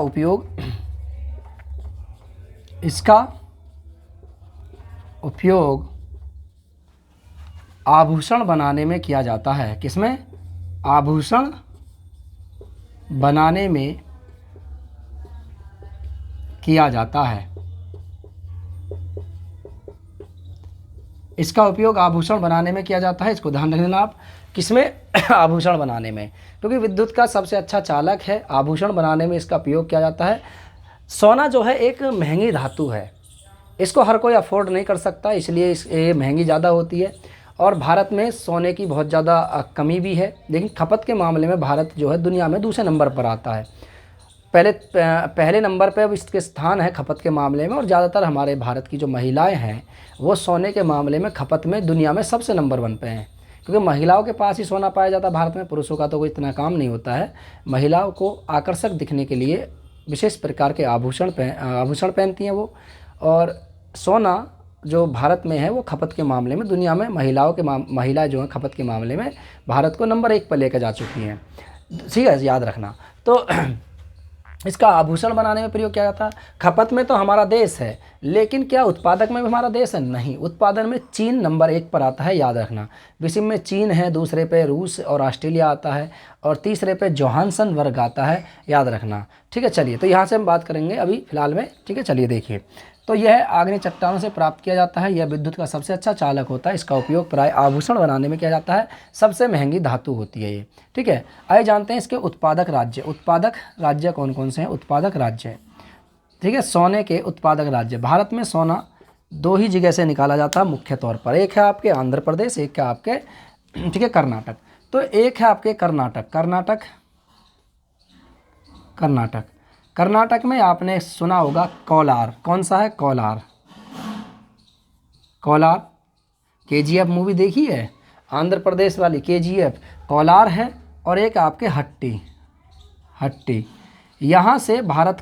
उपयोग आभूषण बनाने में किया जाता है। किसमें? आभूषण बनाने में किया जाता है। इसका उपयोग आभूषण बनाने में किया जाता है, इसको ध्यान रख लेना आप। किसमें? आभूषण बनाने में, क्योंकि विद्युत का सबसे अच्छा चालक है, आभूषण बनाने में इसका उपयोग किया जाता है। सोना जो है एक महंगी धातु है, इसको हर कोई अफोर्ड नहीं कर सकता, इसलिए ये महंगी ज़्यादा होती है। और भारत में सोने की बहुत ज़्यादा कमी भी है, लेकिन खपत के मामले में भारत जो है दुनिया में दूसरे नंबर पर आता है। पहले नंबर पर अब इसके स्थान है खपत के मामले में, और ज़्यादातर हमारे भारत की जो महिलाएं हैं वो सोने के मामले में खपत में दुनिया में सबसे नंबर 1 पे हैं, क्योंकि महिलाओं के पास ही सोना पाया जाता है भारत में। पुरुषों का तो कोई इतना काम नहीं होता है। महिलाओं को आकर्षक दिखने के लिए विशेष प्रकार के आभूषण पहनती हैं वो, और सोना जो भारत में है वो खपत के मामले में दुनिया में महिलाएं जो हैं खपत के मामले में भारत को नंबर 1 पर लेकर जा चुकी हैं, ठीक है, याद रखना। तो इसका आभूषण बनाने में प्रयोग किया जाता है। खपत में तो हमारा देश है, लेकिन क्या उत्पादक में भी हमारा देश है? नहीं, उत्पादन में चीन नंबर 1 पर आता है, याद रखना। विश्व में चीन है, दूसरे पे रूस और ऑस्ट्रेलिया आता है, और तीसरे पे जोहानसन वर्ग आता है, याद रखना, ठीक है। चलिए, तो यहाँ से हम बात करेंगे अभी फ़िलहाल में, ठीक है। चलिए देखिए, तो यह आग्नेय चट्टानों से प्राप्त किया जाता है। यह विद्युत का सबसे अच्छा चालक होता है। इसका उपयोग प्राय आभूषण बनाने में किया जाता है। सबसे महंगी धातु होती है ये, ठीक है। आइए जानते हैं इसके उत्पादक राज्य। उत्पादक राज्य कौन कौन से हैं? उत्पादक राज्य, ठीक है, सोने के उत्पादक राज्य। भारत में सोना 2 ही जगह से निकाला जाता है मुख्य तौर पर। एक है आपके आंध्र प्रदेश, एक है आपके, ठीक है, कर्नाटक। तो एक है आपके कर्नाटक में आपने सुना होगा कोलार। कौन सा है? कोलार। KGF मूवी देखी है, आंध्र प्रदेश वाली KGF, कोलार है। और एक आपके हट्टी। यहाँ से भारत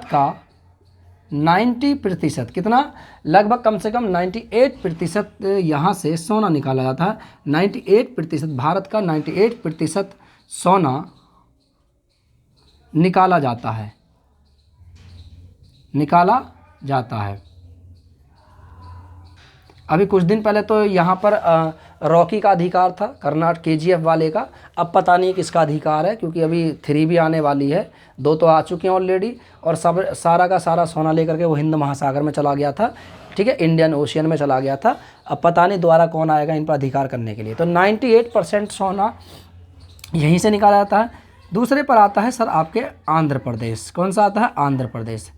का 90%, कितना, लगभग कम से कम 98% यहाँ से सोना निकाला जाता है। 98%, भारत का 98% सोना निकाला जाता है। अभी कुछ दिन पहले तो यहाँ पर रॉकी का अधिकार था, कर्नाटक KGF वाले का। अब पता नहीं किसका अधिकार है, क्योंकि अभी 3 भी आने वाली है, 2 तो आ चुके हैं ऑलरेडी। और सारा का सारा सोना लेकर के वो हिंद महासागर में चला गया था, ठीक है, इंडियन ओशियन में चला गया था। अब पता नहीं दोबारा कौन आएगा इन पर अधिकार करने के लिए। तो 98% सोना यहीं से निकाला जाता है। दूसरे पर आता है सर आपके आंध्र प्रदेश। कौन सा आता है? आंध्र प्रदेश।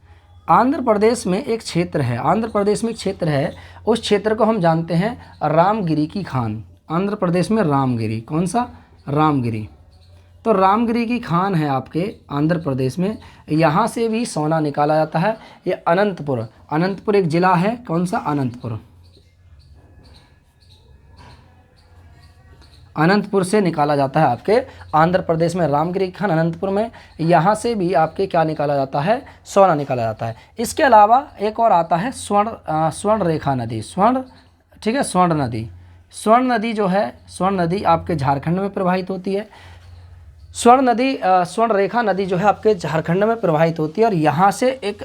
आंध्र प्रदेश में एक क्षेत्र है, उस क्षेत्र को हम जानते हैं रामगिरी की खान। आंध्र प्रदेश में रामगिरी, कौन सा? रामगिरी। तो रामगिरी की खान है आपके आंध्र प्रदेश में, यहाँ से भी सोना निकाला जाता है। ये अनंतपुर, अनंतपुर एक ज़िला है, कौन सा, अनंतपुर, अनंतपुर से निकाला जाता है आपके आंध्र प्रदेश में रामगिरी खान अनंतपुर में, यहाँ से भी आपके क्या निकाला जाता है, सोना निकाला जाता है। इसके अलावा एक और आता है स्वर्ण रेखा नदी, स्वर्ण, ठीक है, स्वर्ण नदी, स्वर्ण नदी जो है, स्वर्ण नदी आपके झारखंड में प्रवाहित होती है। स्वर्ण नदी, स्वर्ण रेखा नदी जो है आपके झारखंड में प्रवाहित होती है और यहाँ से एक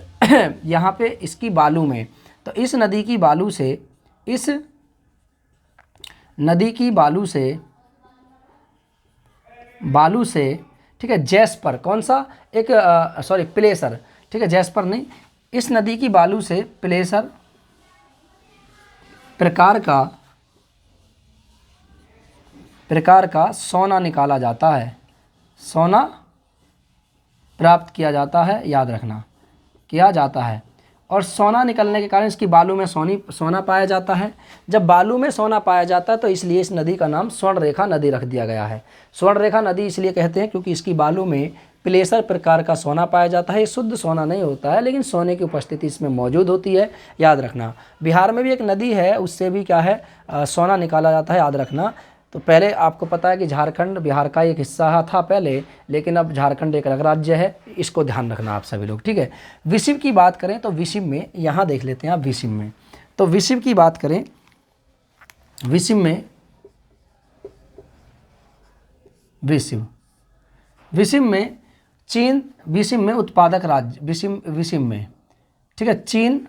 यहाँ पे इसकी बालू में, तो इस नदी की बालू से, इस नदी की बालू से ठीक है, जैस्पर, कौन सा, एक सॉरी प्लेसर, ठीक है, जैस्पर नहीं, इस नदी की बालू से प्लेसर प्रकार का सोना निकाला जाता है, सोना प्राप्त किया जाता है, याद रखना, किया जाता है। और सोना निकलने के कारण इसकी बालू में सोना पाया जाता है। जब बालू में सोना पाया जाता है तो इसलिए इस नदी का नाम स्वर्ण रेखा नदी रख दिया गया है। स्वर्ण रेखा नदी इसलिए कहते हैं क्योंकि इसकी बालू में प्लेसर प्रकार का सोना पाया जाता है। ये शुद्ध सोना नहीं होता है, लेकिन सोने की उपस्थिति इसमें मौजूद होती है, याद रखना। बिहार में भी एक नदी है, उससे भी क्या है, सोना निकाला जाता है, याद रखना। तो पहले आपको पता है कि झारखंड बिहार का एक हिस्सा था पहले, लेकिन अब झारखंड एक अलग राज्य है, इसको ध्यान रखना आप सभी लोग, ठीक है। विसिव की बात करें तो विसिव में, यहाँ देख लेते हैं आप विसिव में, तो विसिव की बात करें, विसिव में, विसिव में चीन, विसिव में उत्पादक राज्य, विसिव में, ठीक है, चीन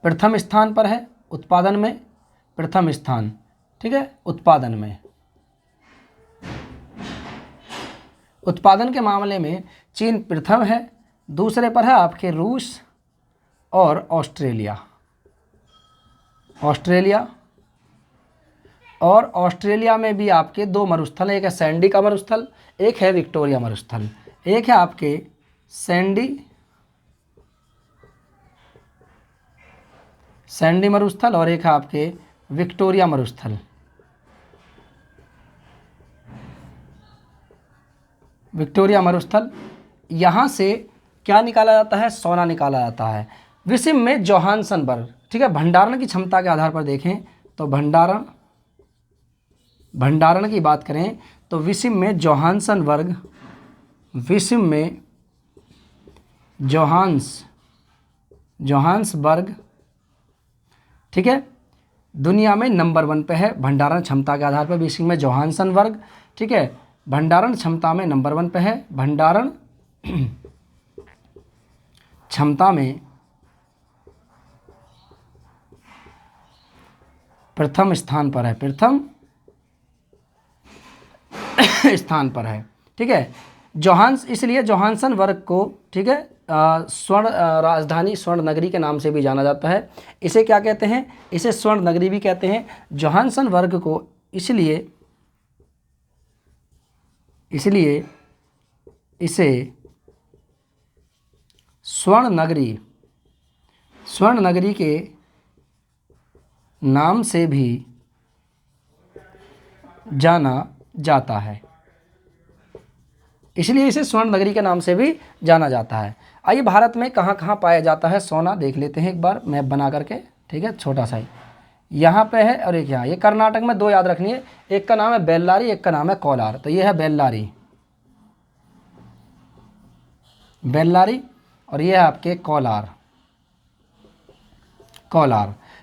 प्रथम स्थान पर है, उत्पादन में प्रथम स्थान, ठीक है, उत्पादन में, उत्पादन के मामले में चीन प्रथम है। दूसरे पर है आपके रूस और ऑस्ट्रेलिया, और ऑस्ट्रेलिया में भी आपके दो मरुस्थल हैं, एक है सैंडी का मरुस्थल, एक है विक्टोरिया मरुस्थल। एक है आपके सैंडी मरुस्थल और एक है आपके विक्टोरिया मरुस्थल। विक्टोरिया मरुस्थल, यहाँ से क्या निकाला जाता है, सोना निकाला जाता है। विसिव में जोहान्सनबर्ग, ठीक है, भंडारण की क्षमता के आधार पर देखें तो भंडारण की बात करें तो विसिव में जोहान्सनबर्ग, विसिव में जोहान्सबर्ग, ठीक है, दुनिया में नंबर 1 पे है भंडारण क्षमता के आधार पर। विसिव में जोहान्सनबर्ग, ठीक है, भंडारण क्षमता में नंबर 1 पे है, भंडारण क्षमता में प्रथम स्थान पर है, प्रथम स्थान पर है, ठीक है। इसलिए जोहान्सनबर्ग को, ठीक है, स्वर्ण राजधानी, स्वर्ण नगरी के नाम से भी जाना जाता है। इसे क्या कहते हैं, इसे स्वर्ण नगरी भी कहते हैं। जोहान्सनबर्ग को इसलिए इसे स्वर्ण नगरी के नाम से भी जाना जाता है, इसलिए इसे स्वर्ण नगरी के नाम से भी जाना जाता है। आइए भारत में कहाँ कहाँ पाया जाता है सोना देख लेते हैं एक बार मैप बना करके, ठीक है, छोटा सा ही यहाँ पे है और एक यहाँ। ये कर्नाटक में दो याद रखनी है, एक का नाम है बेल्लारी, एक का नाम है कोलार। तो ये है बेल्लारी और ये है आपके कोलार,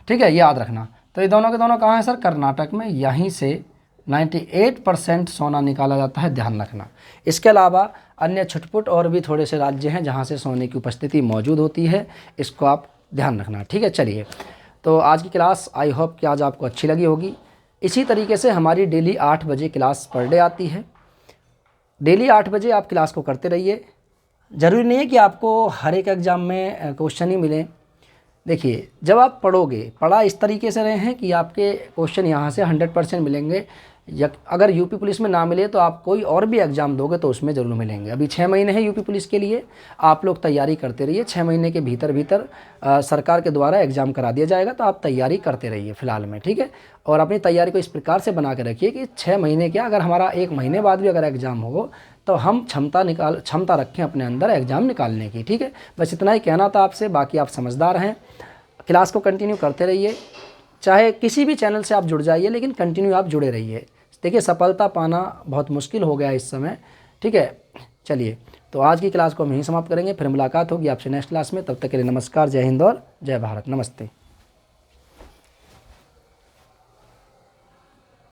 ठीक है, ये याद रखना। तो ये दोनों के दोनों कहाँ है सर, कर्नाटक में। यहीं से 98% सोना निकाला जाता है, ध्यान रखना। इसके अलावा अन्य छुटपुट और भी थोड़े से राज्य हैं जहाँ से सोने की उपस्थिति मौजूद होती है, इसको आप ध्यान रखना, ठीक है। चलिए, तो आज की क्लास आई होप कि आज आपको अच्छी लगी होगी। इसी तरीके से हमारी डेली 8 बजे क्लास पर डे आती है। डेली 8 बजे आप क्लास को करते रहिए। ज़रूरी नहीं है कि आपको हर एक एग्ज़ाम में क्वेश्चन ही मिले। देखिए, जब आप पढ़ोगे, पढ़ा इस तरीके से रहे हैं कि आपके क्वेश्चन यहाँ से 100% मिलेंगे, या अगर यूपी पुलिस में ना मिले तो आप कोई और भी एग्ज़ाम दोगे तो उसमें ज़रूर मिलेंगे। अभी 6 महीने हैं यूपी पुलिस के लिए, आप लोग तैयारी करते रहिए। 6 महीने के भीतर भीतर सरकार के द्वारा एग्ज़ाम करा दिया जाएगा, तो आप तैयारी करते रहिए फ़िलहाल में, ठीक है। और अपनी तैयारी को इस प्रकार से बना के रखिए कि 6 महीने क्या, अगर हमारा 1 महीने बाद भी अगर एग्ज़ाम हो तो हम क्षमता रखें अपने अंदर एग्ज़ाम निकालने की, ठीक है। बस इतना ही कहना था आपसे, बाकी आप समझदार हैं। क्लास को कंटिन्यू करते रहिए, चाहे किसी भी चैनल से आप जुड़ जाइए, लेकिन कंटिन्यू आप जुड़े रहिए। देखिए सफलता पाना बहुत मुश्किल हो गया इस समय, ठीक है। चलिए, तो आज की क्लास को हम यहीं समाप्त करेंगे, फिर मुलाकात होगी आपसे नेक्स्ट क्लास में। तब तक के लिए नमस्कार, जय हिंद और जय भारत, नमस्ते।